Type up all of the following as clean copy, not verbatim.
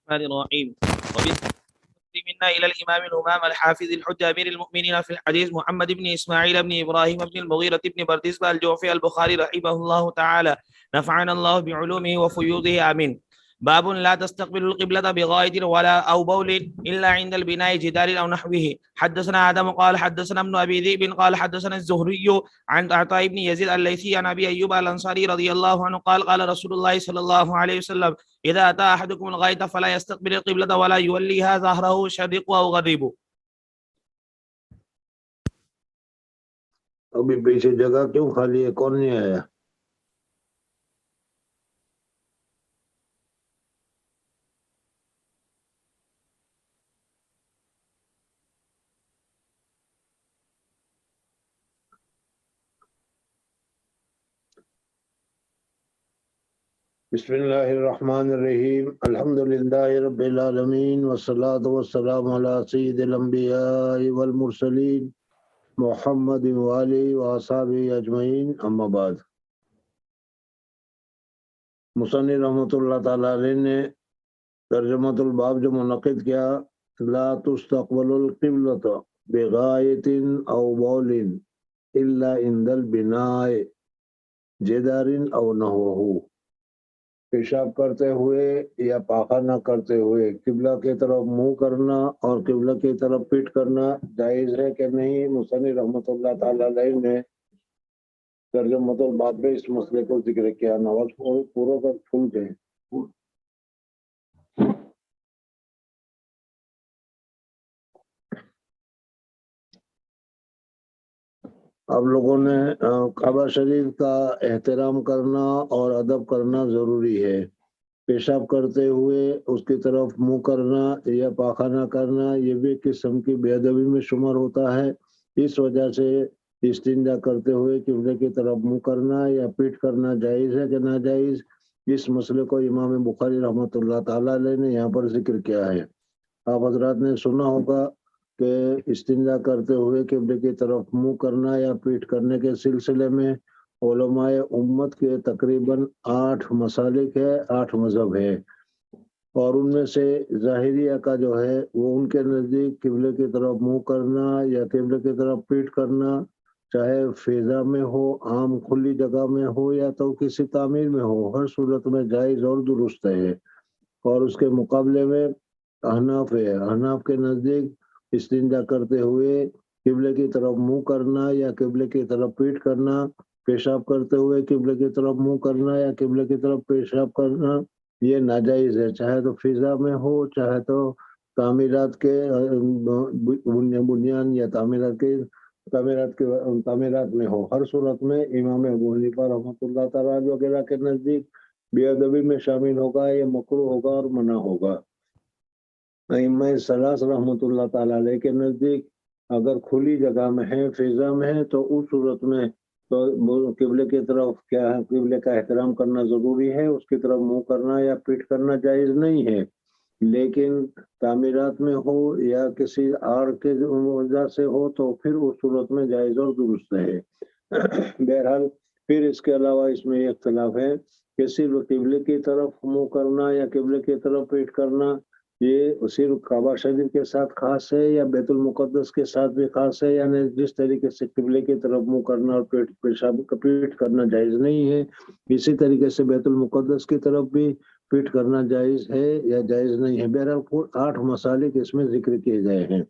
الرحمن الرحيم. منا إلى الإمام الإمام الحافظ الحجة أمير المؤمنين في الحديث محمد بن إسماعيل بن إبراهيم بن المغيرة بن بردزبة الجوفي البخاري رحمه الله تعالى، نفعنا الله بعلومه وفيوضه آمين. باب لا تستقبل القبلة بغائط ولا أو بول إلا عند البناء جدار أو نحوه. حدثنا آدم قال حدثنا ابن أبي ذئب قال حدثنا الزهري عن عطاء بن يزيد الليثي عن أبي أيوب الأنصاري رضي الله عنه قال قال رسول الله صلى الله عليه وسلم: إذا أتى أحدكم الغائط فلا يستقبل القبلة ولا يوليها ظهره شرق أو غرب. ابھی پیچھے جگہ کیوں خالی ہے؟ کون نہیں آیا؟ بسم اللہ الرحمن الرحیم. الحمدللہ رب العالمین والصلاة والسلام علی سید الانبیاء والمرسلین محمد وآلہ وصحبہ اجمعین. اما بعد. مصنف رحمۃ اللہ تعالی علیہ نے ترجمۃ الباب جو منعقد کیا، لا تستقبل القبلۃ بغائط او بول الا عند البناء جدار او نحوہ. پیشاب کرتے ہوئے یا پاخانہ کرتے ہوئے قبلہ کی طرف منہ کرنا اور قبلہ کی طرف پیٹ کرنا جائز ہے کہ نہیں؟ مصنف رحمۃ اللہ تعالی علیہ نے ترجمۃ الباب میں اس مسئلے کو ذکر کیا. نواز پوروں کا پھول کے اب لوگوں نے کعبہ شریف کا احترام کرنا اور ادب کرنا ضروری ہے. پیشاب کرتے ہوئے اس کی طرف منہ کرنا یا پاخانہ کرنا یہ بھی قسم کی بے ادبی میں شمار ہوتا ہے. اس وجہ سے استنجا کرتے ہوئے قبلے کی طرف منہ کرنا یا پیٹ کرنا جائز ہے کہ ناجائز، اس مسئلے کو امام بخاری رحمۃ اللہ تعالی علیہ نے یہاں پر ذکر کیا ہے. آپ حضرات نے سنا ہوگا کہ استنجا کرتے ہوئے قبلے کی طرف منہ کرنا یا پیٹ کرنے کے سلسلے میں علماء امت کے تقریباً 8 مسالک ہے، 8 مذہب ہے، اور ان میں سے ظاہریہ کا جو ہے وہ ان کے نزدیک قبلے کی طرف منہ کرنا یا قبلے کی طرف پیٹ کرنا، چاہے فضا میں ہو، عام کھلی جگہ میں ہو یا تو کسی تعمیر میں ہو، ہر صورت میں جائز اور درست ہے. اور اس کے مقابلے میں احناف ہے. احناف کے نزدیک استنجا کرتے ہوئے قبلے کی طرف منہ کرنا یا قبلے کی طرف پیٹ کرنا، پیشاب کرتے ہوئے قبلے کی طرف منہ کرنا یا قبلے کی طرف پیشاب کرنا یہ ناجائز ہے، چاہے تو فضا میں ہو، چاہے تو تعمیرات کے بنیان یا تعمیرات میں ہو. ہر صورت میں امام ابو حنیفہ رحمۃ اللہ تعالی وغیرہ کے نزدیک بے ادبی میں شامل ہوگا، یہ مکروہ ہوگا اور منع ہوگا. ائمہ ثلاث رحمۃ اللہ تعالی علیہ کے نزدیک اگر کھلی جگہ میں ہے، فضا میں ہے، تو اس صورت میں تو قبلے کی طرف کیا ہے، قبلے کا احترام کرنا ضروری ہے، اس کی طرف منہ کرنا یا پیٹ کرنا جائز نہیں ہے. لیکن تعمیرات میں ہو یا کسی آڑ کے وجہ سے ہو تو پھر اس صورت میں جائز اور درست ہے. بہرحال پھر اس کے علاوہ اس میں یہ اختلاف ہے کہ صرف قبلے کی طرف منہ کرنا یا قبلے کی طرف پیٹ کرنا یہ صرف کعبہ شریف کے ساتھ خاص ہے یا بیت المقدس کے ساتھ بھی خاص ہے، یعنی جس طریقے سے قبلے کی طرف منہ کرنا اور پیشاب کا پیٹ کرنا جائز نہیں ہے، اسی طریقے سے بیت المقدس کی طرف بھی پیٹ کرنا جائز ہے یا جائز نہیں ہے. بہرحال 8 مسالک اس میں ذکر کیے گئے ہیں.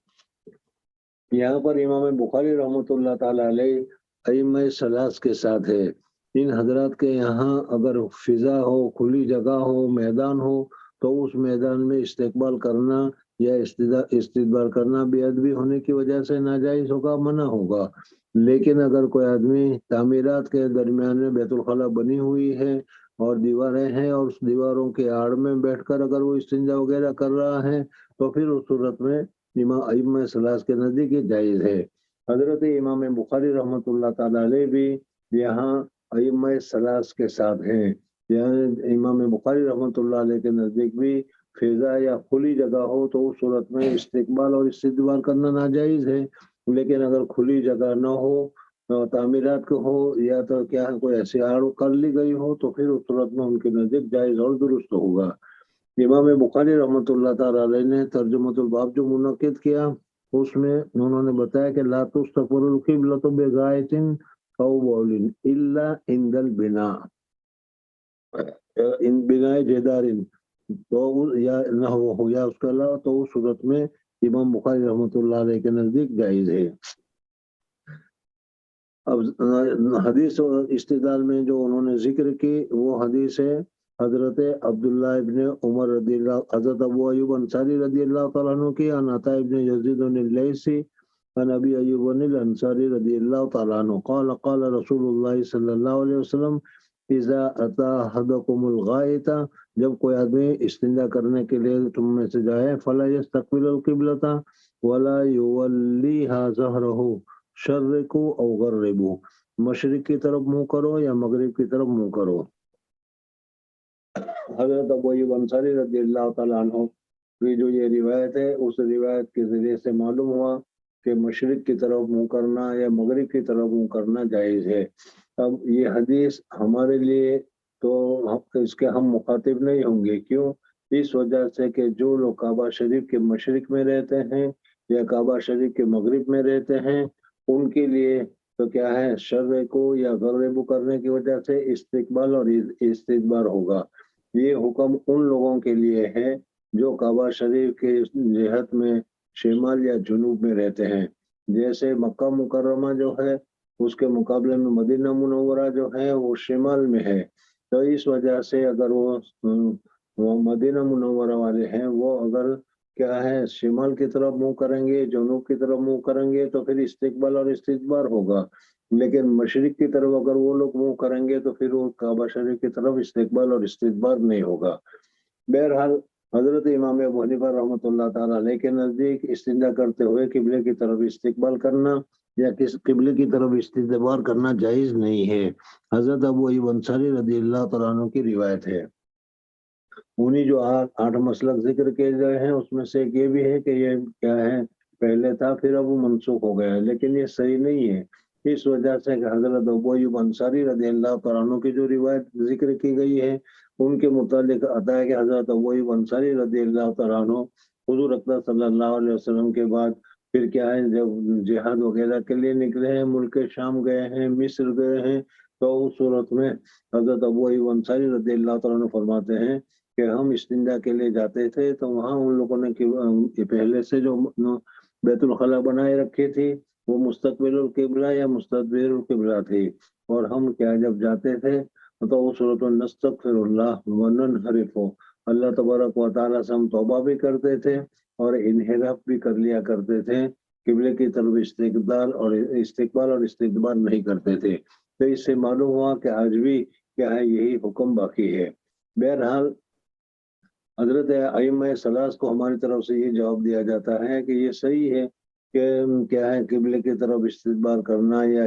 یہاں پر امام بخاری رحمۃ اللہ تعالی علیہ ائمہ ثلاث کے ساتھ ہے. ان حضرات کے یہاں اگر فضا ہو، کھلی جگہ ہو، میدان ہو تو اس میدان میں استقبال کرنا یا استدبار کرنا بے ادبی ہونے کی وجہ سے ناجائز ہوگا، منع ہوگا. لیکن اگر کوئی آدمی تعمیرات کے درمیان میں بیت الخلاء بنی ہوئی ہے اور دیواریں ہیں اور اس دیواروں کے آڑ میں بیٹھ کر اگر وہ استنجا وغیرہ کر رہا ہے تو پھر اس صورت میں ائمہ ثلاث کے نزدیک یہ جائز ہے. حضرت امام بخاری رحمۃ اللہ تعالی علیہ بھی یہاں ائمہ ثلاث کے ساتھ ہیں. یعنی امام بخاری رحمۃ اللہ علیہ کے نزدیک بھی فضا یا کھلی جگہ ہو تو اس صورت میں استقبال اور استدبار کرنا ناجائز ہے. لیکن اگر کھلی جگہ نہ ہو، تعمیرات کو ہو یا تو کیا کوئی ایسی آڑ کر لی گئی ہو تو پھر اس صورت میں ان کے نزدیک جائز اور درست ہوگا. امام بخاری رحمۃ اللہ تعالی علیہ نے ترجمۃ الباب جو منعقد کیا اس میں انہوں نے بتایا کہ لا تستقبل القبلۃ بغائط او بول الا عند البناء، ان بناء جدار تو یا نہ ہو یا اس کا علاوہ، تو اس صورت میں امام بخاری رحمۃ اللہ علیہ کے نزدیک جائز ہے۔ اب حدیث اور استدلال میں جو انہوں نے ذکر کی وہ حدیث ہے حضرت عبداللہ ابن عمر رضی اللہ، حضرت ابو ایوب انصاری رضی اللہ تعالیٰ عنہ کی، عن عطاء ابن یزید اللیثی عن ابی ایوب الانصاری رضی اللہ تعالیٰ عنہ قال قال رسول اللہ صلی اللہ علیہ وسلم اذا اتا احدکم الغائط، جب کوئی آدمی استنجا کرنے کے لیے تم میں سے جائے، فلا یستقبل القبلۃ ولا یولیھا ظہرہ شرقو او غربو، مشرق کی طرف منہ کرو یا مغرب کی طرف منہ کرو۔ حضرت ابو ایوب انصاری رضی اللہ تعالیٰ عنہ کی جو یہ روایت ہے اس روایت کے ذریعے سے معلوم ہوا کہ مشرق کی طرف منہ کرنا یا مغرب کی طرف منہ کرنا جائز ہے۔ اب یہ حدیث ہمارے لیے تو اس کے ہم مخاطب نہیں ہوں گے، کیوں؟ اس وجہ سے کہ جو لوگ کعبہ شریف کے مشرق میں رہتے ہیں یا کعبہ شریف کے مغرب میں رہتے ہیں ان کے لیے تو کیا ہے، شرق کو یا غرب کرنے کی وجہ سے استقبال اور استدبار ہوگا۔ یہ حکم ان لوگوں کے لیے ہے جو کعبہ شریف کے جہت میں شمال یا جنوب میں رہتے ہیں، جیسے مکہ مکرمہ جو ہے اس کے مقابلے میں مدینہ منورہ جو ہے وہ شمال میں ہے، تو اس وجہ سے اگر وہ مدینہ منورہ والے ہیں وہ اگر کیا ہے شمال کی طرف منہ کریں گے، جنوب کی طرف منہ کریں گے تو پھر استقبال اور استدبار ہوگا، لیکن مشرق کی طرف اگر وہ لوگ منہ کریں گے تو پھر وہ کعبہ شریف کی طرف استقبال اور استدبار نہیں ہوگا۔ بہرحال حضرت امام ابو حنیفہ رحمۃ اللہ تعالیٰ علیہ کے نزدیک استنجا کرتے ہوئے قبلے کی طرف استقبال کرنا یا کس قبلے کی طرف استدبار کرنا جائز نہیں ہے۔ حضرت ابو ایوب انصاری رضی اللہ تعالیٰ عنہ کی روایت ہے۔ انہی جو 8 مسلک ذکر کیے گئے ہیں اس میں سے ایک یہ بھی ہے کہ یہ کیا ہے پہلے تھا پھر اب وہ منسوخ ہو گیا ہے، لیکن یہ صحیح نہیں ہے، اس وجہ سے کہ حضرت ابو ایوب انصاری رضی اللہ تعالیٰ عنہ کی جو روایت ذکر کی گئی ہے ان کے متعلق آتا ہے کہ حضرت ابو ایوب انصاری رضی اللہ تعالیٰ عنہ حضور اکرم صلی اللہ علیہ وسلم کے بعد پھر کیا ہے جب جہاد وغیرہ کے لیے نکلے ہیں، ملک شام گئے ہیں، مصر گئے ہیں، تو اس صورت میں حضرت ابو ایوب انصاری رضی اللہ تعالیٰ عنہ فرماتے ہیں کہ ہم استنجا کے لیے جاتے تھے تو وہاں ان لوگوں نے پہلے سے جو بیت الخلاء بنائے رکھی تھی وہ مستقبل القبلہ یا مستدبر القبلہ تھی، اور ہم کیا جب جاتے تھے تو اس صورت میں نستغفر اللہ وننحرف، اللہ تبارک و تعالیٰ سے ہم توبہ بھی کرتے تھے اور انحراف بھی کر لیا کرتے تھے، قبلے کی طرف استقبال اور استدبار نہیں کرتے تھے۔ تو اس سے معلوم ہوا کہ آج بھی کیا ہے یہی حکم باقی ہے۔ بہرحال حضرت ائمہ ثلاث کو ہماری طرف سے یہ جواب دیا جاتا ہے کہ یہ صحیح ہے کہ کیا ہے قبلے کی طرف استدبار کرنا یا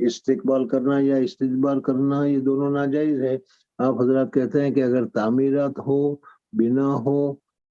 استقبال کرنا یا استدبار کرنا یہ دونوں ناجائز ہے۔ آپ حضرات کہتے ہیں کہ اگر تعمیرات ہو، بنا ہو،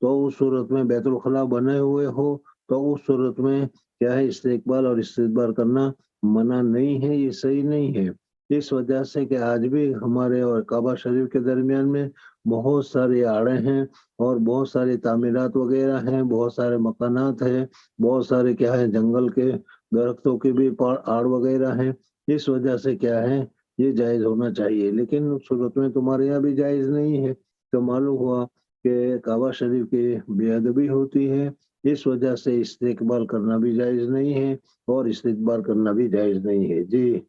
تو اس صورت میں بیت الخلاء بنے ہوئے ہو تو اس صورت میں کیا ہے استقبال اور استدبار کرنا منع نہیں ہے، یہ صحیح نہیں ہے۔ اس وجہ سے کہ آج بھی ہمارے اور کعبہ شریف کے درمیان میں بہت سارے آڑے ہیں اور بہت ساری تعمیرات وغیرہ ہیں، بہت سارے مکانات ہیں، بہت سارے کیا ہے جنگل کے درختوں کی بھی آڑ وغیرہ ہیں، اس وجہ سے کیا ہے یہ جائز ہونا چاہیے، لیکن اس صورت میں تمہارے یہاں بھی جائز نہیں ہے، تو معلوم ہوا کہ کعبہ شریف کی بے ادبی ہوتی ہے، اس وجہ سے استقبال کرنا بھی جائز نہیں ہے اور استدبار کرنا بھی جائز نہیں ہے۔ جی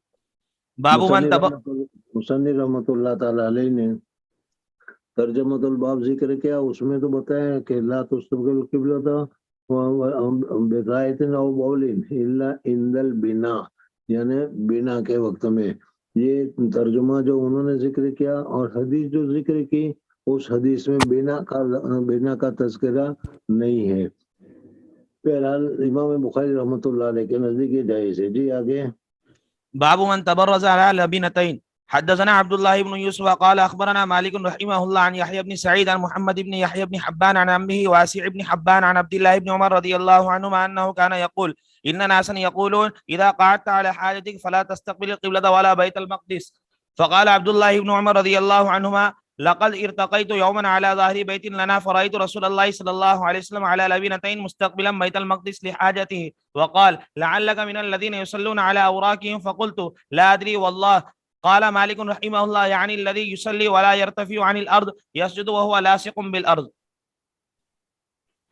باب من مصنف رحمۃ اللہ تعالی علیہ نے ترجمۃ الباب ذکر کیا، اس میں تو بتایا کہ لا تستقبل القبلۃ بغائط او بول الا عند البناء، یعنی بنا کے وقت میں، یہ ترجمہ جو انہوں نے ذکر کیا، اور حدیث جو ذکر کی اس حدیث میں بنا کا تذکرہ نہیں ہے۔ بہرحال امام بخاری رحمۃ اللہ علیہ کے نزدیک یہ جائز ہے۔ جی آگے۔ باب من تبرز على لبنتين. حدثنا عبد الله بن يوسف قال اخبرنا مالك رحمه الله عن يحيى بن سعيد عن محمد بن يحيى بن حبان عن عمه واسع بن حبان عن عبد الله بن عمر رضي الله عنهما انه كان يقول ان ناسا يقولون اذا قعدت على حاجتك فلا تستقبل القبلة ولا بيت المقدس. فقال عبد الله بن عمر رضي الله عنهما لقد ارتقيت يوما على ظهر بيت لنا فرأيت رسول الله صلى الله عليه وسلم على لبنتين مستقبلا بيت المقدس لحاجته وقال لعلك من الذين يصلون على أوراقهم فقلت لا أدري والله. قال مالك رحمه الله يعني الذي يصلي ولا يرتفع عن الأرض يسجد وهو لاصق بالأرض.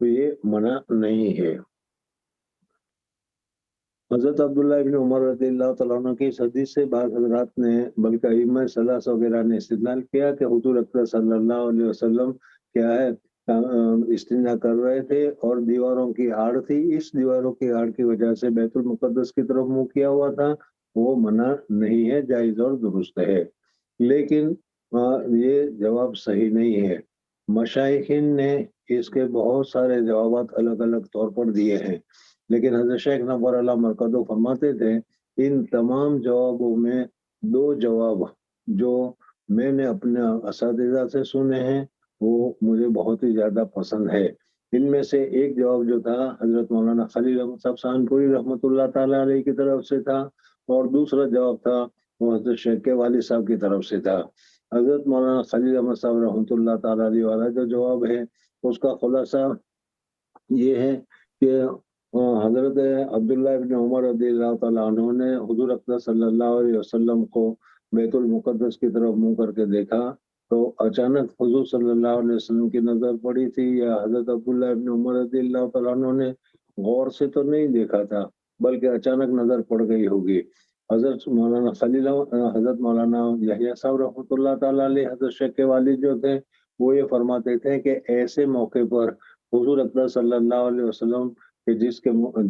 تو یہ منع نہیں ہے۔ حضرت عبداللہ ابن عمر رضی اللہ تعالیٰ عنہ کی اس حدیث سے بعض حضرات نے بلکہ ائمہ ثلاثہ وغیرہ نے استدلال کیا کہ حضور اکرم صلی اللہ علیہ وسلم کیا ہے استنجا کر رہے تھے اور دیواروں کی آڑ تھی، اس دیواروں کی آڑ کی وجہ سے بیت المقدس کی طرف منہ کیا ہوا تھا، وہ منع نہیں ہے، جائز اور درست ہے۔ لیکن یہ جواب صحیح نہیں ہے۔ مشائخین نے اس کے بہت سارے جوابات الگ الگ طور پر دیے ہیں، لیکن حضرت شیخ نور اللہ مرکزو فرماتے تھے ان تمام جوابوں میں دو جواب جو میں نے اپنے اساتذہ سے سنے ہیں وہ مجھے بہت ہی زیادہ پسند ہے۔ ان میں سے ایک جواب جو تھا حضرت مولانا خلیل احمد صاحب سہانپوری رحمۃ اللہ تعالیٰ علیہ کی طرف سے تھا، اور دوسرا جواب تھا وہ حضرت شیخ کے والد صاحب کی طرف سے تھا۔ حضرت مولانا خلیل احمد صاحب رحمۃ اللہ تعالیٰ علیہ والا جو جواب ہے اس کا خلاصہ یہ ہے کہ حضرت عبداللہ ابن عمر رضی اللہ تعالیٰ عنہ نے حضور اکرم صلی اللہ علیہ وسلم کو بیت المقدس کی طرف منہ کر کے دیکھا تو اچانک حضور صلی اللہ علیہ وسلم کی نظر پڑی تھی، یا حضرت عبداللہ ابن عمر رضی اللہ تعالیٰ عنہ نے غور سے تو نہیں دیکھا تھا بلکہ اچانک نظر پڑ گئی ہوگی۔ حضرت مولانا خلیل حضرت مولانا یحییٰ صاحب رحمۃ اللہ تعالیٰ علیہ حضرت شیخ کے والد جو تھے وہ یہ فرماتے تھے کہ ایسے موقع پر حضور اکرم صلی اللہ علیہ وسلم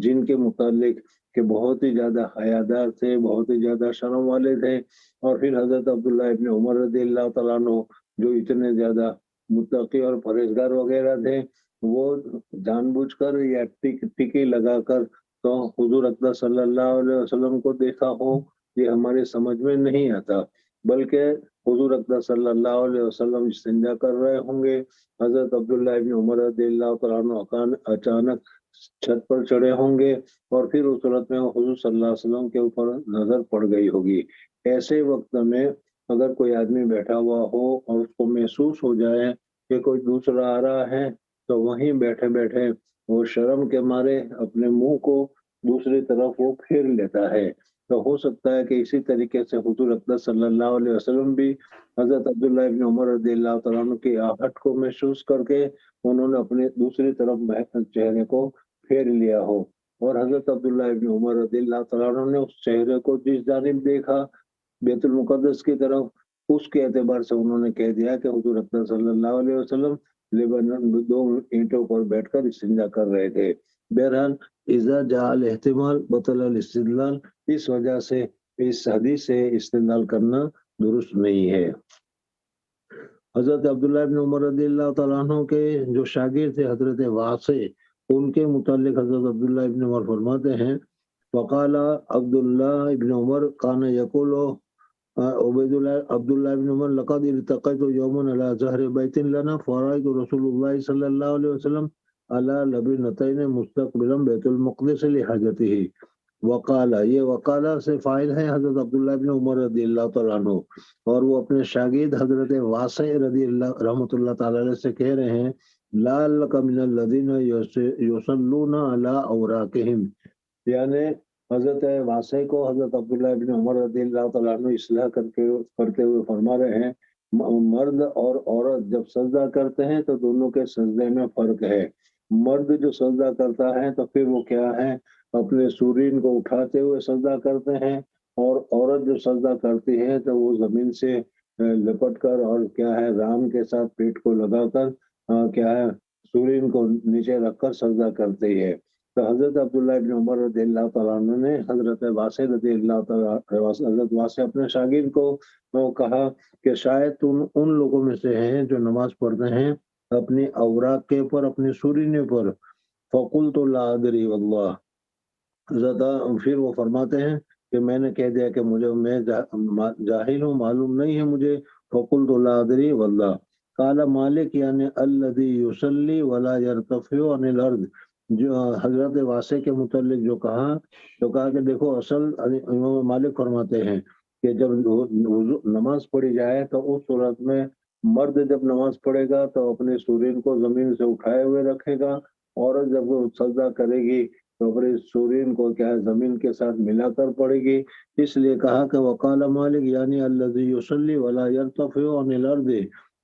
جن کے متعلق کہ بہت ہی زیادہ حیادار تھے، بہت ہی زیادہ شرم والے تھے، اور پھر حضرت عبداللہ ابن عمر رضی اللہ تعالیٰ عنہ جو اتنے زیادہ متقی اور پرہیزگار وغیرہ تھے، وہ جان بوجھ کر یا ٹکی لگا کر تو حضور اکرم صلی اللہ علیہ وسلم کو دیکھا ہو، یہ ہماری سمجھ میں نہیں آتا، بلکہ حضور اکرم صلی اللہ علیہ وسلم استنجا کر رہے ہوں گے، حضرت عبداللہ ابن عمر رضی اللہ تعالیٰ عنہ اچانک چھت پر چڑھے ہوں گے اور پھر اس صورت میں حضور صلی اللہ علیہ وسلم کے اوپر نظر پڑ گئی ہوگی۔ ایسے وقت میں اگر کوئی آدمی بیٹھا ہوا ہو اور اس کو محسوس ہو جائے کہ کوئی دوسرا آ رہا ہے تو وہیں بیٹھے بیٹھے وہ شرم کے مارے اپنے منہ کو دوسری طرف وہ پھیر لیتا ہے، تو ہو سکتا ہے کہ اسی طریقے سے حضور اکرم صلی اللہ علیہ وسلم بھی حضرت عبداللہ ابن عمر رضی اللہ تعالیٰ عنہ کی آہٹ کو محسوس کر کے انہوں نے اپنے دوسری طرف چہرے کو پھیر لیا ہو، اور حضرت عبداللہ ابن عمر رضی اللہ تعالیٰ عنہ نے اس چہرے کو جس جانب دیکھا بیت المقدس کی طرف، اس کے اعتبار سے انہوں نے کہہ دیا کہ حضور اکرم صلی اللہ علیہ وسلم دو اینٹوں پر بیٹھ کر استنجا کر رہے تھے۔ بہرحال اذا جاء الاحتمال بطل الاستدلال، اس وجہ سے اس حدیث سے استدلال کرنا درست نہیں ہے۔ حضرت عبداللہ ابن عمر رضی اللہ تعالیٰ عنہ کے جو شاگرد تھے حضرت واسع، ان کے متعلق حضرت عبداللہ ابن عمر فرماتے ہیں وقال عبداللہ ابن عمر کان یقول عبداللہ ابن عمر لقد التقيت يوما على ظهر بيت لنا فرأيت رسول الله صلی اللہ علیہ وسلم على لبنتين مستقبلا بیت المقدس لحاجته۔ وقال، یہ وقالہ سے فاعل ہے حضرت عبداللہ ابن عمر رضی اللہ تعالیٰ عنہ، اور وہ اپنے شاگرد حضرت واسع رضی اللہ رحمۃ اللہ تعالیٰ علیہ سے کہہ رہے ہیں لعلک من الذین یصلون علی اوراقہم، یعنی حضرت واسع کو حضرت عبداللہ ابن عمر رضی اللہ تعالیٰ عنہ اصلاح کرتے ہوئے فرما رہے ہیں مرد اور عورت جب سجدہ کرتے ہیں تو دونوں کے سجدے میں فرق ہے۔ مرد جو سجدہ کرتا ہے تو پھر وہ کیا ہے اپنے سورین کو اٹھاتے ہوئے سجدہ کرتے ہیں، اور عورت جو سجدہ کرتی ہے تو وہ زمین سے لپٹ کر اور کیا ہے رام کے ساتھ پیٹ کو لگا کر کیا ہے سورین کو نیچے رکھ کر سجدہ کرتی ہے۔ تو حضرت عبداللہ ابن عمر رضی اللہ تعالیٰ عنہ نے حضرت واسع رضی اللہ تعالیٰ حضرت واسع اپنے شاگرد کو کہا کہ شاید تم ان لوگوں میں سے ہیں جو نماز پڑھتے ہیں اپنی اوراق کے اوپر، اپنے سورینے پر۔ فقلت لا ادری واللہ، پھر وہ فرماتے ہیں کہ میں نے کہہ دیا کہ میں جاہل ہوں، معلوم نہیں ہے مجھے۔ فقلت لا ادری واللہ۔ قال مالک یعنی الذی یصلی ولا یرتفع عن الارض، جو حضرت واسع کے متعلق جو کہا کہ دیکھو اصل امام مالک فرماتے ہیں کہ جب نماز پڑھی جائے تو اس صورت میں مرد جب نماز پڑھے گا تو اپنے سورین کو زمین سے اٹھائے ہوئے رکھے گا، عورت جب وہ سجدہ کرے گی تو اپنے سورین کو کیا ہے زمین کے ساتھ ملا کر پڑے گی۔ اس لیے کہا کہ وقال مالک یعنی الذی یصلی ولا یرتفع عن الارض،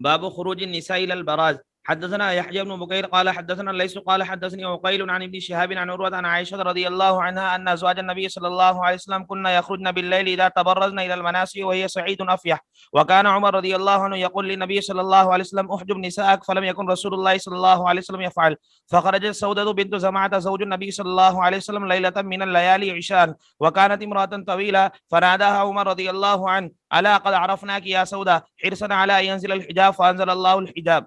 باب خروج النساء الى البراز. حدثنا يحيى بن بكير قال حدثنا الليث قال حدثني عقيل عن ابن شهاب عن عروة عن عائشة رضي الله عنها أن أزواج النبي صلى الله عليه وسلم كنا يخرجن بالليل إذا تبرزن إلى المناسي وهي صعيد أفيح. وكان عمر رضي الله عنه يقول للنبي صلى الله عليه وسلم احجب نساءك، فلم يكن رسول الله صلى الله عليه وسلم يفعل. فخرجت سودة بنت زمعة زوج النبي صلى الله عليه وسلم ليلة من الليالي عشاء، وكانت امرأة طويلة، فناداها عمر رضي الله عنه: ألا قد عرفناك يا سودة، حرصا على أن ينزل الحجاب، فأنزل الله الحجاب.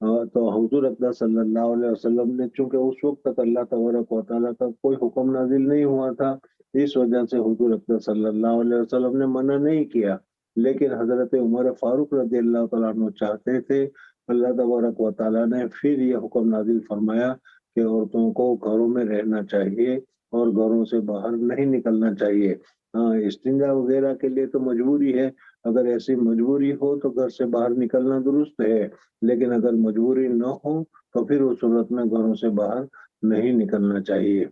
تو حضور اقدس صلی اللہ علیہ وسلم نے چونکہ اس وقت تک اللہ تبارک و تعالیٰ کا کوئی حکم نازل نہیں ہوا تھا، اس وجہ سے حضور اقدس صلی اللہ علیہ وسلم نے منع نہیں کیا، لیکن حضرت عمر فاروق رضی اللہ تعالیٰ عنہ چاہتے تھے، اللہ تبارک و تعالیٰ نے پھر یہ حکم نازل فرمایا کہ عورتوں کو گھروں میں رہنا چاہیے اور گھروں سے باہر نہیں نکلنا چاہیے۔ ہاں، استنجا وغیرہ کے لیے تو مجبوری ہے، اگر ایسی مجبوری ہو تو گھر سے باہر نکلنا درست ہے، لیکن اگر مجبوری نہ ہو تو پھر اس صورت میں گھروں سے باہر نہیں نکلنا چاہیے۔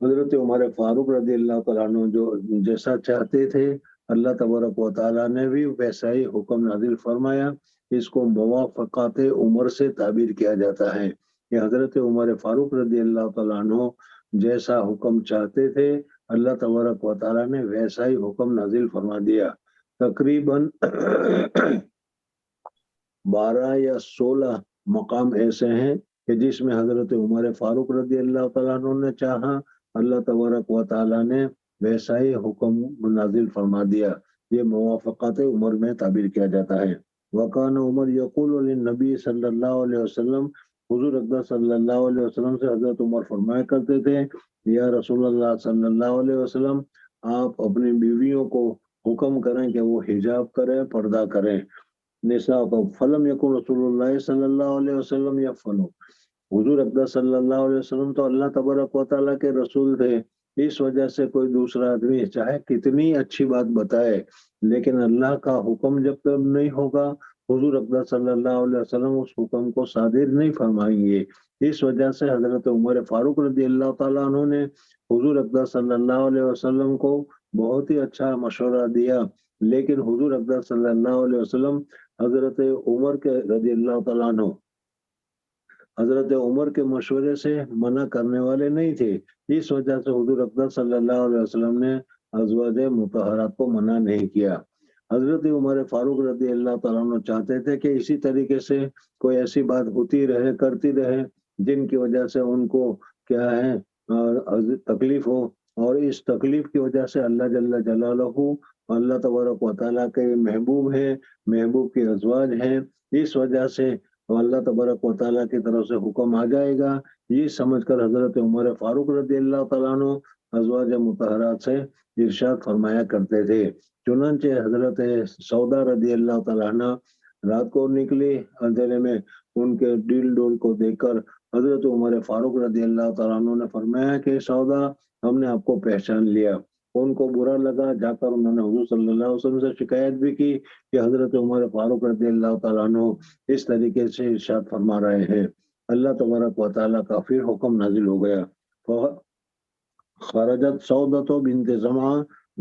حضرت عمر فاروق رضی اللہ تعالیٰ عنہ جو جیسا چاہتے تھے، اللہ تبارک و تعالیٰ نے بھی ویسا ہی حکم نازل فرمایا۔ اس کو موافقات عمر سے تعبیر کیا جاتا ہے کہ حضرت عمر فاروق رضی اللہ تعالیٰ عنہ جیسا حکم چاہتے تھے، اللہ تبارک و تعالیٰ نے ویسا ہی حکم نازل فرما دیا۔ تقریباً 12 یا 16 مقام ایسے ہیں کہ جس میں حضرت عمر فاروق رضی اللہ تعالیٰ عنہ نے چاہا، اللہ تبارک و تعالیٰ نے ویسا ہی حکم نازل فرما دیا۔ یہ موافقات عمر میں تعبیر کیا جاتا ہے۔ وکان عمر یقول للنبی صلی اللہ علیہ وسلم، حضور اقدس صلی اللہ علیہ وسلم سے حضرت عمر فرمایا کرتے تھے، یا رسول اللہ صلی اللہ علیہ وسلم، آپ اپنی بیویوں کو حکم کریں کہ وہ حجاب کریں، پردہ کریں۔ نساء کو فلم یکن رسول اللہ صلی اللہ علیہ وسلم یفعلوا، حضور اقدس صلی اللہ علیہ وسلم تو اللہ تبارک و تعالیٰ کے رسول تھے، اس وجہ سے کوئی دوسرا آدمی چاہے کتنی اچھی بات بتائے، لیکن اللہ کا حکم جب تک نہیں ہوگا حضور اقدس صلی اللہ علیہ وسلم اس حکم کو صادر نہیں فرمائیں گے۔ اس وجہ سے حضرت عمر فاروق رضی اللہ تعالیٰ عنہ نے حضور اقدس صلی اللہ علیہ وسلم کو بہت ہی اچھا مشورہ دیا، لیکن حضور اقدس صلی اللہ علیہ وسلم حضرت عمر کے رضی اللہ تعالیٰ عنہ حضرت عمر کے مشورے سے منع کرنے والے نہیں تھے، اس وجہ سے حضور اقدس صلی اللہ علیہ وسلم نے ازواج مطہرات کو منع نہیں کیا۔ حضرت عمر فاروق رضی اللہ تعالیٰ عنہ چاہتے تھے کہ اسی طریقے سے کوئی ایسی بات ہوتی رہے، کرتی رہے، جن کی وجہ سے ان کو کیا ہے تکلیف ہو، اور اس تکلیف کی وجہ سے اللہ جل جلالہ اللہ تبارک و تعالیٰ کے محبوب ہیں، محبوب کے ازواج ہیں، اس وجہ سے اللہ تبارک و تعالیٰ کی طرف سے حکم آ جائے گا، یہ سمجھ کر حضرت عمر فاروق رضی اللہ تعالیٰ عنہ ازواج مطہرات سے ارشاد فرمایا کرتے تھے۔ چنانچہ حضرت سودا رضی اللہ تعالیٰ عنہ رات کو نکلی اندھیرے میں، ان کے ڈیل ڈول کو دیکھ کر حضرت عمر فاروق رضی اللہ تعالیٰ عنہ نے فرمایا کہ سودا، ہم نے آپ کو پہچان لیا۔ ان کو برا لگا، جا کر انہوں نے حضور صلی اللہ علیہ وسلم سے شکایت بھی کی کہ حضرت عمر فاروق رضی اللہ تعالیٰ عنہ اس طریقے سے ارشاد فرما رہے ہیں۔ اللہ تبارک و تعالیٰ کا پھر حکم نازل ہو گیا۔ خرجت سودۃ بنت زمعہ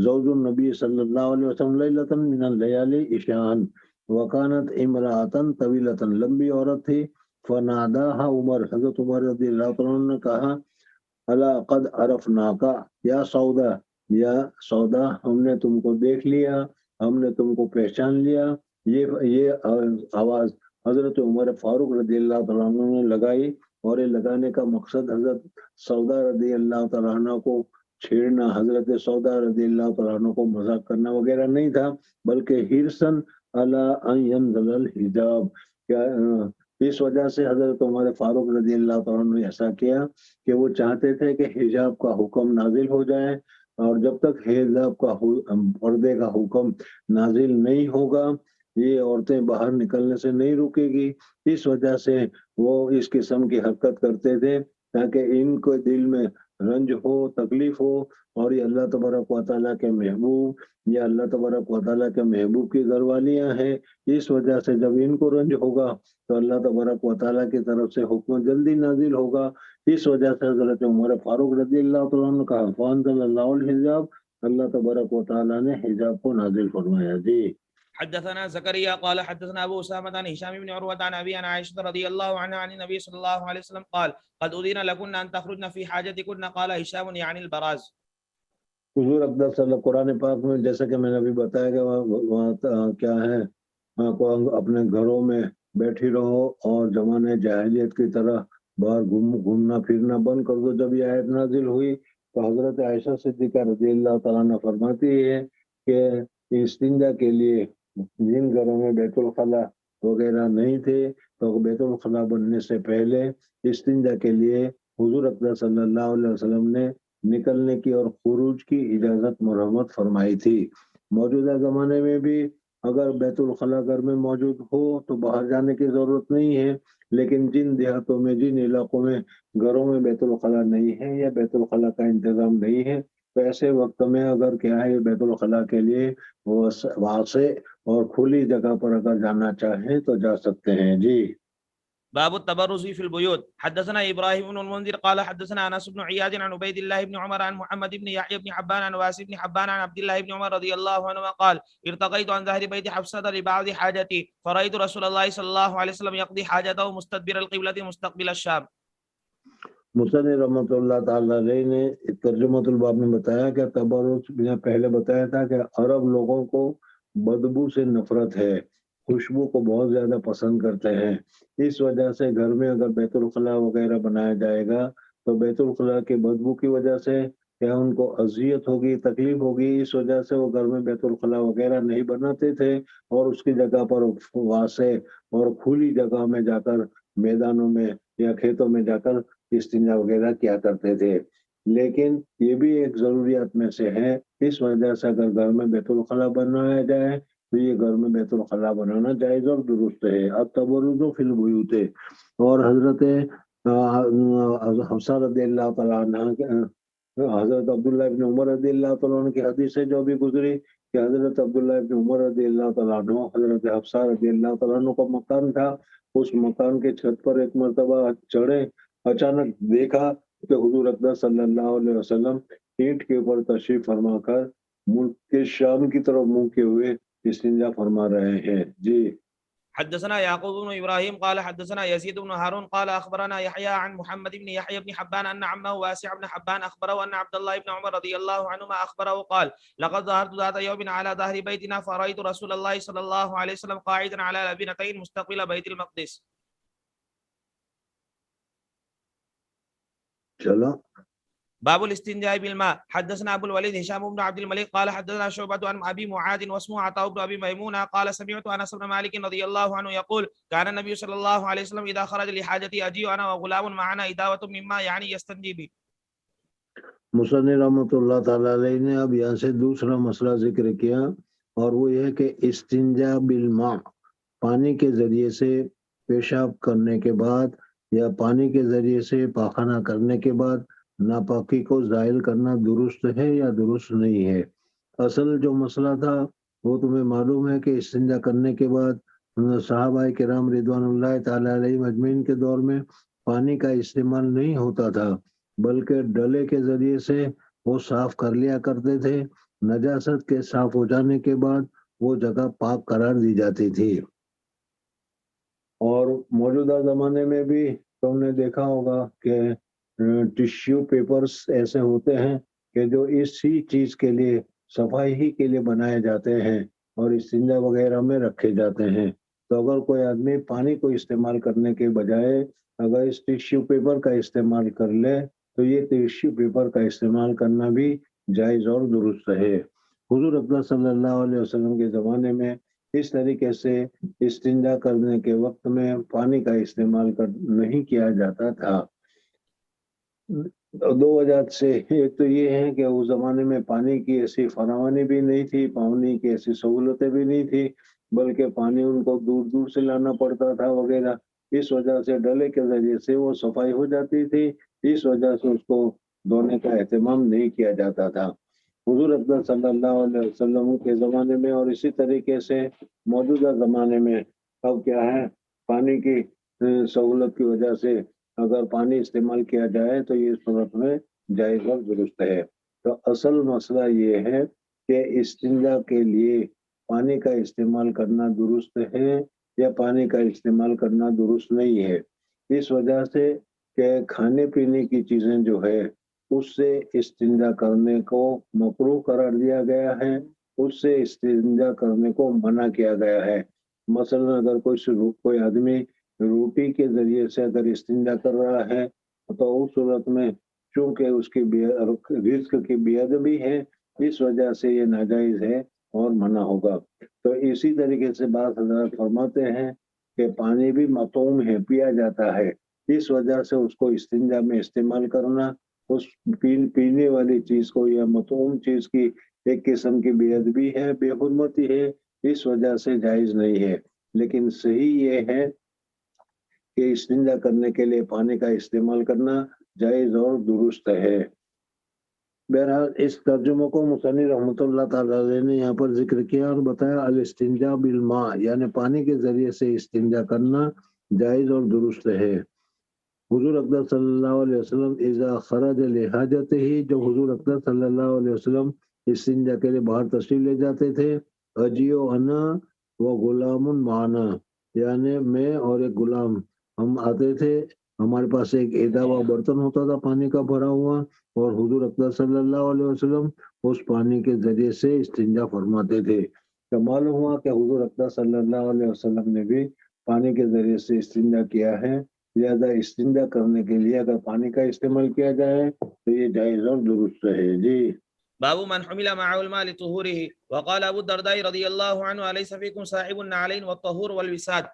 زوج النبی صلی اللہ علیہ وسلم لیلۃ من اللیالی عشاءً، وکانت امرأۃ طویلۃ، لمبی عورت تھی، فناداها عمر، حضرت عمر رضی اللہ تعالیٰ عنہ نے کہا، الا قد عرفناک یا سودا، یا سودا، ہم نے تم کو دیکھ لیا، ہم نے تم کو پہچان لیا۔ یہ آواز حضرت عمر فاروق رضی اللہ تعالیٰ عنہ نے لگائی، اور یہ لگانے کا مقصد حضرت سودا رضی اللہ تعالیٰ عنہ کو چھیڑنا، حضرت سودا رضی اللہ تعالیٰ عنہ کو مذاق کرنا وغیرہ نہیں تھا، بلکہ حرصاً علی ان ينزل الحجاب، کیا اس وجہ سے حضرت عمر فاروق رضی اللہ تعالیٰ عنہ نے ایسا کیا کہ وہ چاہتے تھے کہ حجاب کا حکم نازل ہو جائے، اور جب تک حجاب کا پردے کا حکم نازل نہیں ہوگا یہ عورتیں باہر نکلنے سے نہیں رکے گی۔ اس وجہ سے وہ اس قسم کی حرکت کرتے تھے تاکہ ان کو دل میں رنج ہو، تکلیف ہو، اور یہ اللہ تبارک و تعالیٰ کے محبوب یا اللہ تبارک و تعالیٰ کے محبوب کی گھر والیاں ہیں، اس وجہ سے جب ان کو رنج ہوگا تو اللہ تبارک و تعالیٰ کی طرف سے حکم جلدی نازل ہوگا۔ اس وجہ سے حضرت عمر فاروق رضی اللہ تعالیٰ عنہ کا فانزل اللہ الحجاب، اللہ تبارک و تعالیٰ نے حجاب کو نازل فرمایا۔ جی حدثنا زكريا قال حدثنا ابو اسامه عن هشام بن عروه عن ابي عن عائشه رضي الله عنها عن النبي صلى الله عليه وسلم قال قد اذن لكن ان تخرجن في حاجتكن، قال هشام يعني البراز۔ حضور اقدس صلی اللہ قرآن پاک میں جیسا کہ میں نے ابھی بتایا کہ وہاں کیا ہے، اپنے گھروں میں بیٹھی رہو اور زمانے جاہلیت کی طرح باہر گھومنا پھرنا بند کر دو۔ جب یہ آیت نازل ہوئی تو حضرت عائشہ صدیقہ رضی اللہ تعالیٰ عنہ فرماتی ہے کہ استنجا کے لیے جن گھروں میں بیت الخلا وغیرہ نہیں تھے تو بیت الخلا بننے سے پہلے استنجا کے لیے حضور اکرم صلی اللہ علیہ وسلم نے نکلنے کی اور خروج کی اجازت مرحمت فرمائی تھی۔ موجودہ زمانے میں بھی اگر بیت الخلا گھر میں موجود ہو تو باہر جانے کی ضرورت نہیں ہے، لیکن جن دیہاتوں میں جن علاقوں میں گھروں میں بیت الخلا نہیں ہے یا بیت الخلا کا انتظام نہیں ہے تو ایسے وقت میں اگر کیا ہے بیت الخلا کے لیے واسع اور کھلی جگہ پر اگر جانا چاہیں تو جا سکتے ہیں۔ جی باب التبرز في البيوت. حدثنا ابراهيم بن المنذر قال حدثنا انس بن عياض عن عبيد الله بن عمر عن محمد بن يحيى بن حبان عن واسع بن حبان عن عبد الله بن عمر رضي الله عنهما قال ارتقيت عن ظهر بيت حفصة لبعض حاجتي فرأيت رسول الله صلى الله عليه وسلم يقضي حاجته مستدبر القبلة مستقبل الشام. مصنف رحمۃ اللہ تعالی علیہ نے ترجمۃ الباب میں بتایا کہ تبرج میں پہلے بتایا تھا کہ عرب لوگوں کو بدبو سے نفرت ہے، خوشبو کو بہت زیادہ پسند کرتے ہیں، اس وجہ سے گھر میں اگر بیت الخلا وغیرہ بنایا جائے گا تو بیت الخلا کے بدبو کی وجہ سے کیا ان کو اذیت ہوگی، تکلیف ہوگی، اس وجہ سے وہ گھر میں بیت الخلا وغیرہ نہیں بناتے تھے اور اس کی جگہ پر واسع اور کھلی جگہ میں جا کر میدانوں میں یا کھیتوں میں جا کر استنجا وغیرہ کیا کرتے تھے۔ لیکن یہ بھی ایک ضروریات میں سے ہے، اس وجہ سے اگر گھر میں بیت الخلا بنایا جائے تو یہ گھر میں بیت الخلا بنانا جائز اور درست ہے۔ التبرج فی البیوت، اور حضرت حفصہ رضی اللہ تعالیٰ عنہ، حضرت عبداللہ ابن عمر رضی اللہ تعالیٰ عنہ کی حدیث ہے جو بھی گزری کہ حضرت عبداللہ ابن عمر رضی اللہ تعالیٰ عنہ حضرت حفصہ رضی اللہ تعالیٰ عنہ کا مکان تھا، اس مکان کے چھت پر ایک مرتبہ چڑھے، اچانک دیکھا کہ حضور اکرم صلی اللہ علیہ وسلم اینٹ کے اوپر تشریف فرما کر ملک کے شام کی طرف منہ کے ہوئے استنجا فرما رہے ہیں۔ جی حدثنا يعقوب بن ابراهيم قال حدثنا يزيد بن هارون قال اخبرنا يحيى عن محمد بن يحيى بن حبان ان عمه واسع بن حبان اخبره ان عبد الله بن عمر رضي الله عنهما اخبره قال لقد ظهرت ذات يوم على ظهر بيتنا فرأيت رسول الله صلى الله عليه وسلم قاعدا على لبنتين مستقبل بيت المقدس. چلو باب الاستنجاء بالماء. حدثنا ابو الوليد هشام بن عبد الملك قال حدثنا شعبة عن ابي معاذ واسمه عطاء بن ابي ميمونة قال سمعت انس بن مالك رضي الله عنه يقول كان النبي صلى الله عليه وسلم اذا خرج لحاجتي اجيء انا وغلام معنا اداوة من ماء يعني يستنجي به. مصنف رحمۃ اللہ تعالی علیہ نے اب یہاں سے دوسرا مسئلہ ذکر کیا اور وہ یہ کہ استنجا بالماء، پانی کے ذریعے سے پیشاب کرنے کے بعد یا پانی کے ذریعے سے پاخانہ کرنے کے بعد ناپاکی کو زائل کرنا درست ہے یا درست نہیں ہے۔ اصل جو مسئلہ تھا وہ تمہیں معلوم ہے کہ استنجا کرنے کے بعد صحابہ کرام رضوان اللہ تعالی علیہ اجمعین کے دور میں پانی کا استعمال نہیں ہوتا تھا، بلکہ ڈلے کے ذریعے سے وہ صاف کر لیا کرتے تھے، نجاست کے صاف ہو جانے کے بعد وہ جگہ پاک قرار دی جاتی تھی۔ اور موجودہ زمانے میں بھی تم نے دیکھا ہوگا کہ ٹشو پیپرز ایسے ہوتے ہیں کہ جو اسی چیز کے لیے صفائی ہی کے لیے بنائے جاتے ہیں اور استنجا وغیرہ میں رکھے جاتے ہیں۔ تو اگر کوئی آدمی پانی کو استعمال کرنے کے بجائے اگر اس ٹشو پیپر کا استعمال کر لے تو یہ ٹشو پیپر کا استعمال کرنا بھی جائز اور درست ہے۔ حضور اکرم صلی اللہ علیہ وسلم کے زمانے میں اس طریقے سے استنجا کرنے کے وقت میں پانی کا استعمال نہیں کیا جاتا تھا۔ دو وجہ سے، ایک تو یہ ہے کہ اس زمانے میں پانی کی ایسی فراوانی بھی نہیں تھی، پانی کی ایسی سہولتیں بھی نہیں تھی، بلکہ پانی ان کو دور دور سے لانا پڑتا تھا وغیرہ، اس وجہ سے ڈلے کے ذریعے سے وہ صفائی ہو جاتی تھی، اس وجہ سے اس کو دھونے کا اہتمام نہیں کیا جاتا تھا۔ حضور اکرم صلی اللہ علیہ وسلم کے زمانے میں اور اسی طریقے سے موجودہ زمانے میں اب کیا ہے، پانی کی سہولت کی وجہ سے اگر پانی استعمال کیا جائے تو یہ صورت میں جائز اور درست ہے۔ تو اصل مسئلہ یہ ہے کہ استنجا کے لیے پانی کا استعمال کرنا درست ہے یا پانی کا استعمال کرنا درست نہیں ہے، اس وجہ سے کہ کھانے پینے کی چیزیں جو ہے اس سے استنجا کرنے کو مکروہ قرار دیا گیا ہے، اس سے استنجا کرنے کو منع کیا گیا ہے۔ مثلا اگر کوئی آدمی روٹی کے ذریعے سے اگر استنجا کر رہا ہے تو اس صورت میں چونکہ اس کی رزق کی بے ادبی ہے، اس وجہ سے یہ ناجائز ہے اور منع ہوگا۔ تو اسی طریقے سے بعض حضرات فرماتے ہیں کہ پانی بھی مطعوم ہے، پیا جاتا ہے، اس وجہ سے اس کو استنجا میں استعمال کرنا اس پینے والی چیز کو یا مطعوم چیز کی ایک قسم کی بے ادبی ہے، بے حرمتی ہے، اس وجہ سے جائز نہیں ہے۔ لیکن صحیح یہ ہے کہ استنجا کرنے کے لیے پانی کا استعمال کرنا جائز اور درست ہے۔ بہرحال اس ترجمے کو مصنف رحمۃ اللہ تعالی علیہ نے یہاں پر ذکر کیا اور بتایا الاستنجاء بالماء، یعنی پانی کے ذریعے سے استنجا کرنا جائز اور درست ہے۔ حضور اقدس صلی اللہ علیہ وسلم اذا خرج لحاجتہ، جب حضور اقدس صلی اللہ علیہ وسلم استنجا کے لیے باہر تشریف لے جاتے تھے، اجیو انا و غلام معنا، یعنی میں اور ایک غلام ہم آتے تھے، ہمارے پاس ایک ایدا ہوا برتن ہوتا تھا پانی کا بھرا ہوا، اور حضور اقدس صلی اللہ علیہ وسلم اس پانی کے ذریعے سے استنجا فرماتے تھے۔ تو معلوم ہوا کہ حضور اقدس صلی اللہ علیہ وسلم نے بھی پانی کے ذریعے سے استنجا کیا ہے، لہذا استنجا کرنے کے لیے اگر پانی کا استعمال کیا جائے تو یہ جائز اور درست ہے۔ جی باب من حمل معه الماء لطهوره. وقال ابو الدرداء رضي الله عنه اليس فيكم صاحب النعلين والطهور والوساد.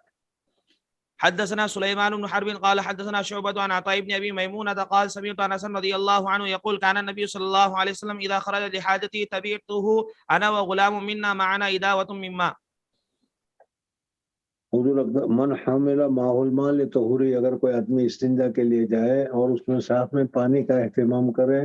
حدثنا سليمان بن حرب قال حدثنا شعبة عن عطاء بن ابي ميمونة قال سمعت انس رضي الله عنه يقول كان النبي صلى الله عليه وسلم اذا خرج لحاجته تبعته انا وغلام منا معنا اداوة من ماء. حضور اقدس من حمل معه الماء لطهوره، اگر کوئی آدمی استنجا کے لیے جائے اور اس میں ساتھ میں پانی کا اہتمام کرے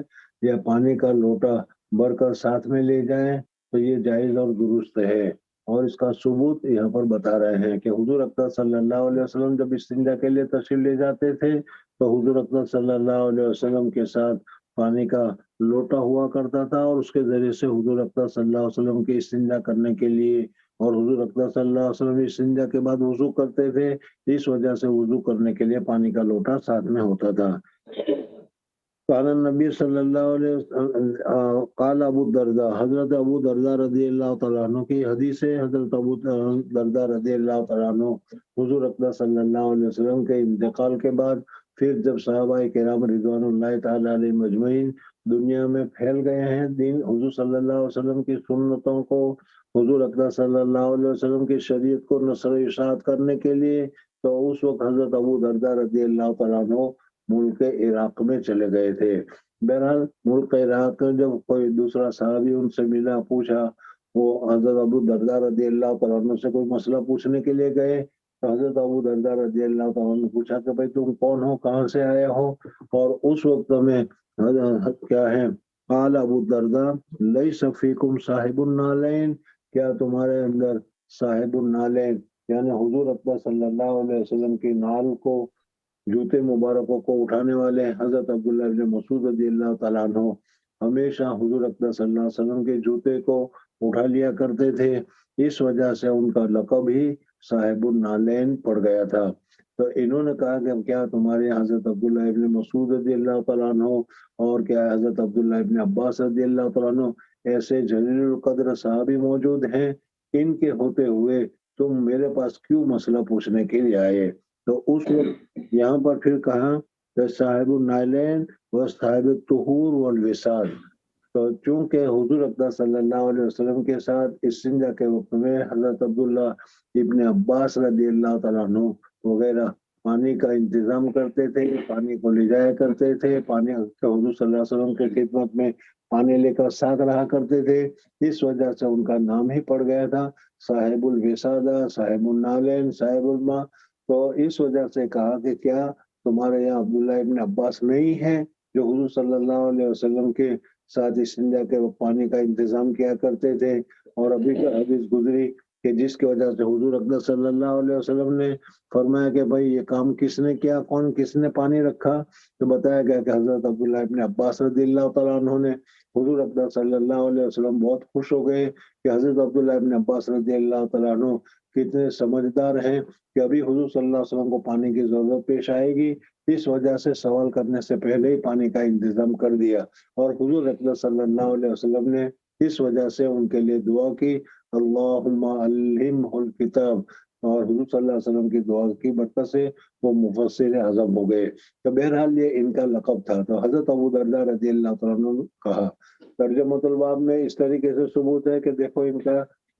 یا پانی کا لوٹا بھر کر ساتھ میں لے جائیں تو یہ جائز اور درست ہے۔ اور اس کا ثبوت یہاں پر بتا رہے ہیں کہ حضور اقدس صلی اللہ علیہ وسلم جب استنجا کے لیے تشریف لے جاتے تھے تو حضور اقدس صلی اللہ علیہ وسلم کے ساتھ پانی کا لوٹا ہوا کرتا تھا، اور اس کے ذریعے سے حضور اقدس صلی اللہ علیہ وسلم کے استنجا کرنے کے لیے، اور حضور اقدس صلی اللہ علیہ وسلم استنجا کے بعد وضو کرتے تھے، اس وجہ سے وضو کرنے کے لیے پانی کا لوٹا ساتھ میں ہوتا تھا۔ قال النبی صلی اللہ علیہ وسلم قال ابو الدرداء، حضرت ابو درداء رضی اللہ تعالیٰ عنہ کی حدیث ہے۔ حضرت ابو درداء رضی اللہ تعالیٰ عنہ حضور اقدس صلی اللہ علیہ وسلم کے انتقال کے بعد پھر جب صحابہ کرام رضوان اللہ تعالیٰ علیہ مجمعین دنیا میں پھیل گئے ہیں، دین حضور صلی اللہ علیہ وسلم کی سنتوں کو، حضور اقدس صلی اللہ علیہ وسلم کی شریعت کو نشر و اشاعت کرنے کے لیے، تو اس وقت حضرت ابو درداء رضی اللہ تعالیٰ عنہ ملک عراق میں چلے گئے تھے۔ بہرحال ملک عراق میں جب کوئی دوسرا صحابی ان سے ملا، پوچھا، وہ حضرت ابو درداء رضی اللہ تعالیٰ عنہ سے کوئی مسئلہ پوچھنے کے لیے گئے، تو حضرت ابو درداء رضی اللہ تعالیٰ عنہ نے پوچھا کہ بھائی تم کون ہو، کہاں سے آئے ہو؟ اور اس وقت میں کیا ہے، قال ابو الدرداء لیس فیکم صاحب النعلین، کیا تمہارے اندر صاحب النعلین یعنی حضور اقدس صلی اللہ علیہ وسلم کی نال کو، جوتے مبارکوں کو اٹھانے والے حضرت عبداللہ ابن مسعود رضی اللہ تعالیٰ عنہ ہمیشہ حضور اقدس صلی اللہ علیہ وسلم کے جوتے کو اٹھا لیا کرتے تھے، اس وجہ سے ان کا لقب ہی صاحب النعلین پڑ گیا تھا۔ تو انہوں نے کہا کہ کیا تمہارے حضرت عبداللہ ابن مسعود رضی اللہ تعالیٰ عنہ اور کیا حضرت عبداللہ ابن عباس رضی اللہ تعالیٰ عنہ ایسے جلیل القدر صحابی موجود ہیں، ان کے ہوتے ہوئے تم میرے پاس کیوں مسئلہ پوچھنے کے لیے آئے؟ تو اس وقت یہاں پر پھر کہا کہ صاحب النعلین و صاحب الطہور والوساد، تو چونکہ حضور اقدس صلی اللہ علیہ وسلم کے ساتھ استنجا کے وقت میں حضرت عبداللہ ابن عباس رضی اللہ تعالیٰ عنہ وغیرہ پانی کا انتظام کرتے تھے، پانی کو لے جایا کرتے تھے، پانی حضور صلی اللہ علیہ وسلم کے خدمت میں پانی لے کر ساتھ رہا کرتے تھے، اس وجہ سے ان کا نام ہی پڑ گیا تھا صاحب الوسادہ، صاحب النعلین، صاحب الماء۔ تو اس وجہ سے کہا کہ کیا تمہارے یہاں عبداللہ ابن عباس نہیں ہے جو حضور صلی اللہ علیہ وسلم کے ساتھ استنجا کے پانی کا انتظام کیا کرتے تھے؟ اور ابھی کا حدیث گزری کہ جس کی وجہ سے حضور اقدس صلی اللہ علیہ وسلم نے فرمایا کہ بھائی یہ کام کس نے کیا، کس نے پانی رکھا؟ تو بتایا گیا کہ حضرت عبداللہ ابن عباس رضی اللہ تعالیٰ عنہ نے۔ حضور اقدس صلی اللہ علیہ وسلم بہت خوش ہو گئے کہ حضرت عبداللہ ابن عباس رضی اللہ تعالیٰ عنہ کتنے سمجھدار ہیں کہ ابھی حضور صلی اللہ علیہ وسلم کو پانی کی ضرورت پیش آئے گی، اس وجہ سے سوال کرنے سے پہلے ہی پانی کا انتظام کر دیا، اور حضور اقدس صلی اللہ علیہ وسلم نے اس وجہ سے ان کے لیے دعا کی، اللہم علمہ الکتاب، اور حضور صلی اللہ علیہ وسلم کی دعا کی برکت سے وہ مفسر اعظم ہو گئے۔ تو بہرحال یہ ان کا لقب تھا۔ تو حضرت ابو درداء رضی اللہ تعالیٰ عنہ نے کہا، ترجمۃ الباب میں اس طریقے سے ثبوت ہے کہ دیکھو ان کا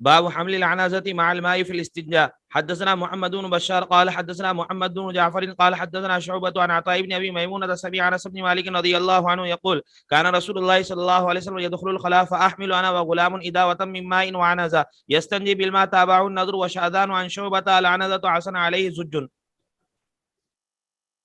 باب حمل العنزة مع الماء في الاستنجاء. حدثنا محمد بن بشار قال حدثنا محمد بن جعفر قال حدثنا شعبة عن عطاء بن ابي ميمونة سمع انس بن مالك رضي الله عنه يقول كان رسول الله صلى الله عليه وسلم يدخل الخلاء فاحمل انا وغلام اداوة من ماء وعنزة يستنجي بالماء تابعه النضر وشاذان عن شعبة العنزة عسن عليه زج.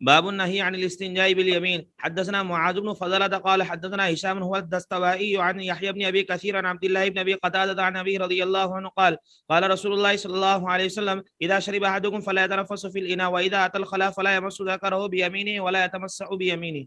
باب النهي عن الاستنجاء باليمين. حدثنا معاذ بن فضلة قال حدثنا هشام هو الدستوائي عن يحيى بن ابي كثير عن عبد الله بن ابي قتادة عن ابي رضي الله عنه قال قال رسول الله صلى الله عليه وسلم اذا شرب احدكم فلا يتنفس في الاناء واذا اتى الخلاء فلا يمس ذكره بيمينه ولا يتمسح بيمينه.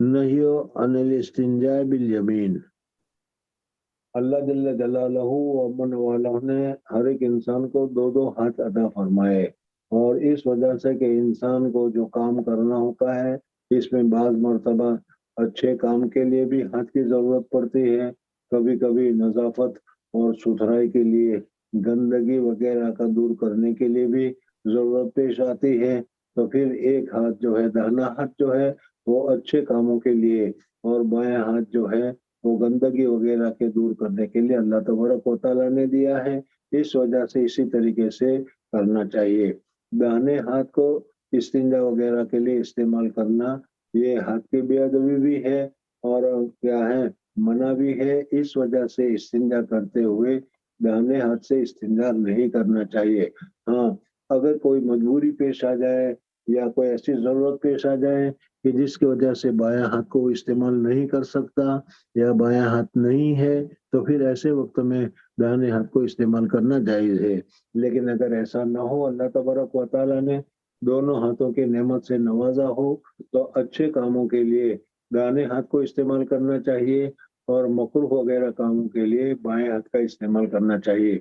نہی عن الاستنجاء بالیمین۔ اللہ جل جلالہ و من والہ نے ہر ایک انسان کو دو دو ہاتھ عطا فرمائے، اور اس وجہ سے کہ انسان کو جو کام کرنا ہوتا ہے اس میں بعض مرتبہ اچھے کام کے لیے بھی ہاتھ کی ضرورت پڑتی ہے، کبھی کبھی نظافت اور ستھرائی کے لیے، گندگی وغیرہ کا دور کرنے کے لیے بھی ضرورت پیش آتی ہے، تو پھر ایک ہاتھ جو ہے داہنا ہاتھ جو ہے وہ اچھے کاموں کے لیے، اور بایاں ہاتھ جو ہے وہ گندگی وغیرہ کے دور کرنے کے لیے اللہ تبارک و تعالیٰ نے دیا ہے۔ اس وجہ سے اسی طریقے سے کرنا چاہیے۔ داہنے ہاتھ کو استنجا وغیرہ کے لیے استعمال کرنا یہ ہاتھ کی بے ادبی بھی ہے، اور کیا ہے منع بھی ہے۔ اس وجہ سے استنجا کرتے ہوئے داہنے ہاتھ سے استنجا نہیں کرنا چاہیے۔ ہاں، اگر کوئی مجبوری پیش آ جائے یا کوئی ایسی ضرورت پیش آ جائے کہ جس کی وجہ سے بایاں ہاتھ کو استعمال نہیں کر سکتا یا بایاں ہاتھ نہیں ہے، تو پھر ایسے وقت میں داہنے ہاتھ کو استعمال کرنا جائز ہے۔ لیکن اگر ایسا نہ ہو، اللہ تبارک و تعالیٰ نے دونوں ہاتھوں کی نعمت سے نوازا ہو، تو اچھے کاموں کے لیے داہنے ہاتھ کو استعمال کرنا چاہیے، اور مکروہ وغیرہ کاموں کے لیے بائیں ہاتھ کا استعمال کرنا چاہیے۔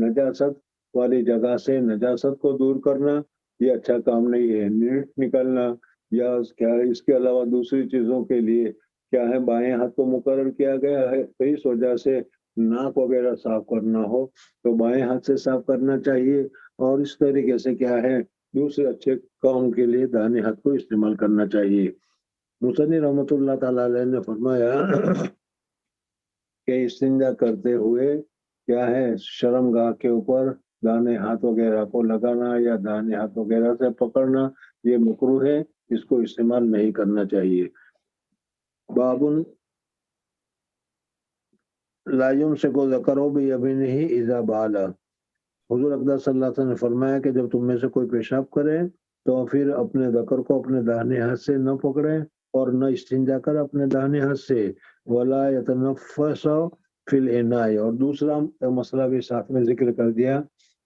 نجاست والی جگہ سے نجاست کو دور کرنا یہ اچھا کام نہیں ہے۔ نیٹ نکلنا یا اس کے علاوہ دوسری چیزوں کے لیے کیا ہے بائیں ہاتھ کو مقرر کیا گیا ہے، تو اس وجہ سے ناک وغیرہ صاف کرنا ہو تو بائیں ہاتھ سے صاف کرنا چاہیے، اور اس طریقے سے کیا ہے دوسرے اچھے کام کے لیے داہنے ہاتھ کو استعمال کرنا چاہیے۔ مصنف رحمۃ اللہ تعالی علیہ نے فرمایا کہ استنجا کرتے ہوئے کیا ہے شرم گاہ کے اوپر داہنے ہاتھ وغیرہ کو لگانا یا داہنے ہاتھ وغیرہ سے پکڑنا یہ مکروہ ہے، اس کو استعمال نہیں کرنا چاہیے۔ بابن لا یمسک ذکرہ بیمینہ اذا بال۔ حضور اقدس صلی اللہ علیہ وسلم نے فرمایا کہ جب تم میں سے کوئی پیشاب کرے تو پھر اپنے ذکر کو اپنے داہنے ہاتھ سے نہ پکڑے اور نہ استنجا کر اپنے داہنے ہاتھ سے، ولا یتنفس فی الاناء۔ اور دوسرا مسئلہ بھی ساتھ میں ذکر کر دیا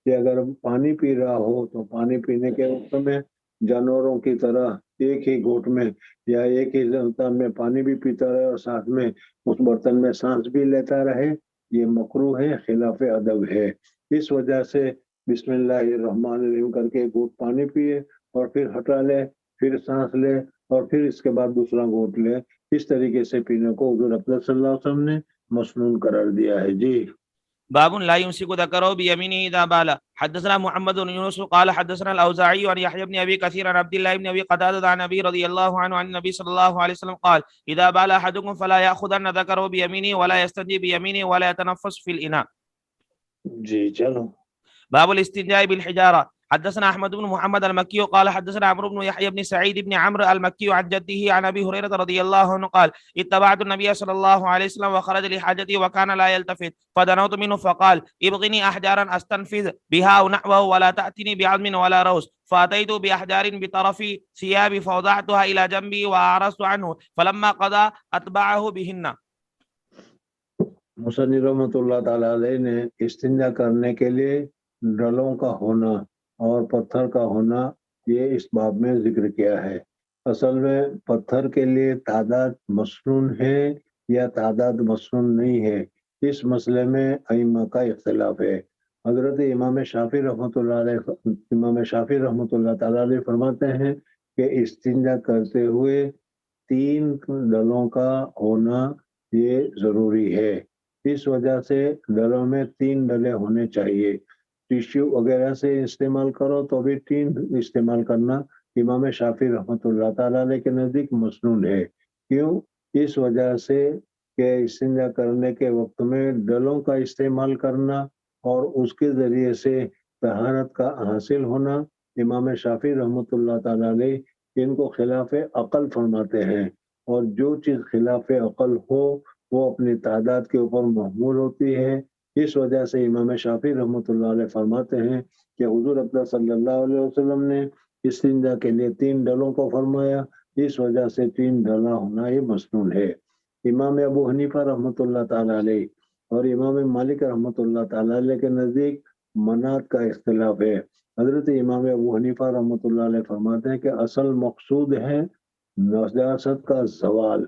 کہ اگر پانی پی رہا ہو تو پانی پینے کے وقت میں جانوروں کی طرح ایک ہی گھونٹ میں یا ایک ہی لمحہ میں پانی بھی پیتا رہے اور ساتھ میں اس برتن میں سانس بھی لیتا رہے، یہ مکروہ ہے، خلاف ادب ہے۔ اس وجہ سے بسم اللہ الرحمن الرحیم کر کے گھونٹ پانی پیے اور پھر ہٹا لے، پھر سانس لے اور پھر اس کے بعد دوسرا گھونٹ لے، اس طریقے سے پینے کو حضور اقدس صلی اللہ علیہ وسلم نے مسنون قرار دیا ہے۔ جی باب لا يمسك ذكره بيمينه اذا بال۔ حدثنا محمد بن يونس قال حدثنا الاوزاعي عن يحيى بن ابي كثير عن عبد الله بن ابي قتاده عن ابي رضي الله عنه عن النبي صلى الله عليه وسلم قال اذا بال احدكم فلا ياخذن ذكره بيمينه ولا يستنجي بيمينه ولا يتنفس في الاناء۔ جی چلو۔ باب الاستنجاء بالحجاره۔ حدثنا احمد بن محمد المكي قال حدثنا عمرو بن يحيى بن سعيد بن عمرو المكي عن جده عن ابي هريره رضي الله عنه قال اتبعت النبي صلى الله عليه وسلم وخرج لحاجتي وكان لا يلتفت فدنوت منه فقال ابغني احجارا استنفذ بها ونحوه ولا تاتني بعظم ولا روس، فاتيت باحجار بطرف ثيابي فوضعتها الى جنبي واعرضت عنه فلما قضى اتبعه بهن۔ مصنف رحمۃ اللہ تعالی علیہ نے استنجا کرنے کے لیے ڈلوں کا ہونا اور پتھر کا ہونا یہ اس باب میں ذکر کیا ہے۔ اصل میں پتھر کے لیے تعداد مسنون ہے یا تعداد مسنون نہیں ہے، اس مسئلے میں ائمہ کا اختلاف ہے۔ حضرت امام شافعی رحمۃ اللہ تعالی علیہ فرماتے ہیں کہ استنجا کرتے ہوئے 3 ڈلوں کا ہونا یہ ضروری ہے۔ اس وجہ سے ڈلوں میں 3 ڈلے ہونے چاہیے۔ ٹیشو وغیرہ سے استعمال کرو تو بھی 3 استعمال کرنا امام شافعی رحمۃ اللہ تعالی علیہ کے نزدیک مسنون ہے۔ کیوں؟ اس وجہ سے کہ استنجا کرنے کے وقت میں ڈلوں کا استعمال کرنا اور اس کے ذریعے سے طہارت کا حاصل ہونا امام شافعی رحمۃ اللہ تعالی علیہ ان کو خلاف عقل فرماتے ہیں، اور جو چیز خلاف عقل ہو وہ اپنی تعداد کے اوپر محمول ہوتی ہے۔ اس وجہ سے امام شافعی رحمۃ اللہ علیہ فرماتے ہیں کہ حضور اقدس صلی اللہ علیہ وسلم نے استنجا کے لیے 3 ڈلوں کو فرمایا، اس وجہ سے 3 ڈلا ہونا یہ مسنون ہے۔ امام ابو حنیفہ رحمۃ اللہ تعالی علیہ اور امام مالک رحمۃ اللہ تعالی علیہ کے نزدیک منات کا اختلاف ہے۔ حضرت امام ابو حنیفہ رحمۃ اللہ علیہ فرماتے ہیں کہ اصل مقصود ہے نجاست کا زوال،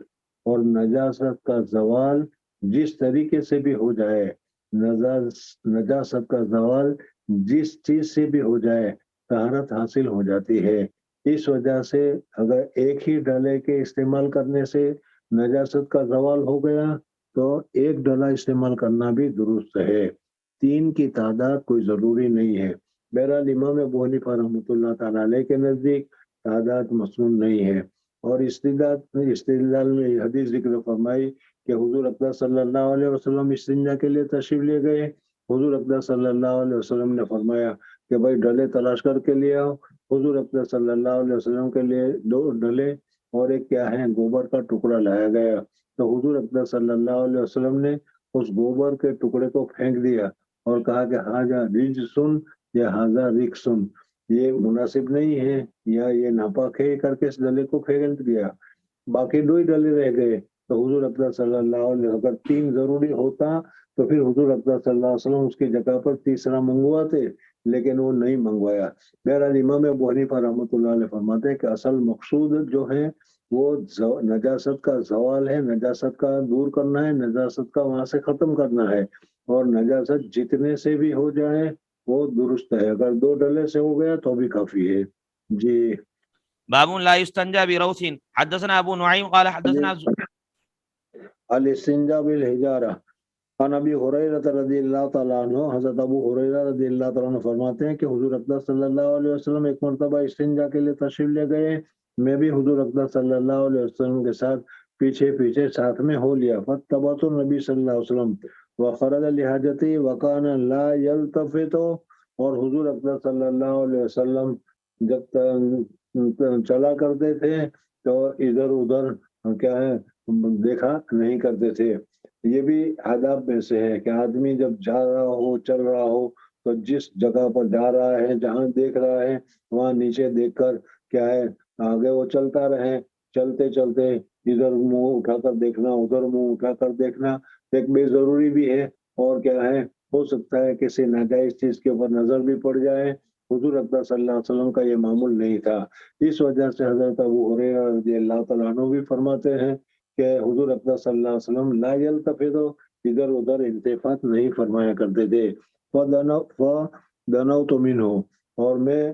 اور نجاست کا زوال جس طریقے سے بھی ہو جائے، نجاست کا زوال جس چیز سے بھی ہو جائے طہارت حاصل ہو جاتی ہے۔ اس وجہ سے اگر ایک ہی ڈلے کے استعمال کرنے سے نجاست کا زوال ہو گیا تو ایک ڈلا استعمال کرنا بھی درست ہے، 3 کی تعداد کوئی ضروری نہیں ہے۔ بہرحال امام ابو حنیفہ رحمۃ اللہ تعالی علیہ کے نزدیک تعداد مصنون نہیں ہے، اور استدلال میں یہ حدیث ذکر فرمائی کہ حضور اقدس صلی اللہ علیہ وسلم استنجا کے لیے تشریف لے گئے، حضور اقدس صلی اللہ علیہ وسلم نے فرمایا کہ بھائی ڈلے تلاش کر کے لے آؤ۔ حضور اقدس صلی اللہ علیہ وسلم کے لیے 2 ڈلے اور ایک کیا ہے گوبر کا ٹکڑا لایا گیا، تو حضور اقدس صلی اللہ علیہ وسلم نے اس گوبر کے ٹکڑے کو پھینک دیا اور کہا کہ ہاذا رجسن یا ہاذا رکسن، یہ مناسب نہیں ہے یا یہ ناپاک ہے کر کے اس ڈلے کو پھینک دیا۔ باقی 2 ہی ڈلے رہ گئے، تو حضور اقدس صلی اللہ علیہ وسلم اگر 3 ضروری ہوتا تو پھر حضور اقدس صلی اللہ علیہ وسلم اس کی جگہ پر تیسرا منگواتے، لیکن وہ نہیں منگوایا۔ بہرحال امام ابو حنیفہ رحمۃ اللہ علیہ فرماتے ہیں کہ اصل مقصود جو ہے وہ نجاست کا زوال ہے، نجاست کا دور کرنا ہے، نجاست کا وہاں سے ختم کرنا ہے، اور نجاست جتنے سے بھی ہو جائے وہ درست ہے، اگر 2 ڈلے سے ہو گیا تو بھی کافی ہے۔ جی باب لا يستنجى بروث حدثنا ابو نعيم قال حدثنا الاستنجاء بالحجارہ، عن ابی ہریرہ رضی اللہ تعالیٰ عنہ، حضرت ابو ہریرہ رضی اللہ تعالیٰ عنہ فرماتے ہیں کہ حضور اقدس صلی اللہ علیہ وسلم ایک مرتبہ استنجا کے لیے تشریف لے گئے، میں بھی حضور اقدس صلی اللہ علیہ وسلم کے ساتھ پیچھے ساتھ میں ہو لیا، فاتبعت النبی صلی اللہ علیہ وسلم وخرج لحاجتی وکان لا یلتفت، اور حضور اقدس صلی اللہ علیہ وسلم جب چلا کرتے تھے تو ادھر ادھر کیا ہے دیکھا نہیں کرتے تھے۔ یہ بھی آداب میں سے ہے کہ آدمی جب جا رہا ہو چل رہا ہو تو جس جگہ پر جا رہا ہے جہاں دیکھ رہا ہے وہاں نیچے دیکھ کر کیا ہے آگے وہ چلتا رہے، چلتے چلتے ادھر منہ اٹھا کر دیکھنا ادھر منہ اٹھا کر دیکھنا ایک بے ضروری بھی ہے، اور کیا ہے ہو سکتا ہے کسی ناجائز چیز کے اوپر نظر بھی پڑ جائے۔ حضور اقدس صلی اللہ علیہ وسلم کا یہ معمول نہیں تھا، اس وجہ سے حضرت ابو ہریرہ رضی اللہ تعالیٰ عنہ بھی فرماتے ہیں کہ حضور اقدس صلی اللہ علیہ وسلم لا یلتفت، ادھر ادھر التفات نہیں فرمایا کرتے تھے۔ فدنوت منہ، اور میں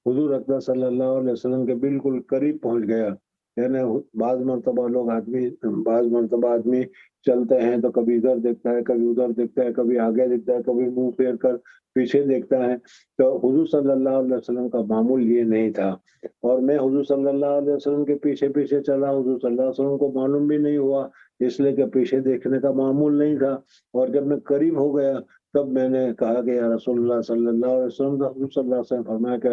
حضور اقدس صلی اللہ علیہ وسلم کے بالکل قریب پہنچ گیا، یعنی بعض مرتبہ آدمی چلتے ہیں تو کبھی ادھر دیکھتا ہے کبھی ادھر دیکھتا ہے، کبھی آگے دیکھتا ہے کبھی منہ پھیر کر پیچھے دیکھتا ہے، تو حضور صلی اللہ علیہ وسلم کا معمول یہ نہیں تھا، اور میں حضور صلی اللہ علیہ وسلم کے پیچھے چلا، حضور صلی اللہ علیہ وسلم کو معلوم بھی نہیں ہوا اس لیے کہ پیچھے دیکھنے کا معمول نہیں تھا، اور جب میں قریب ہو گیا تب میں نے کہا کہ یا رسول اللہ صلی اللہ علیہ وسلم، حضور صلی اللہ علیہ وسلم فرمایا کہ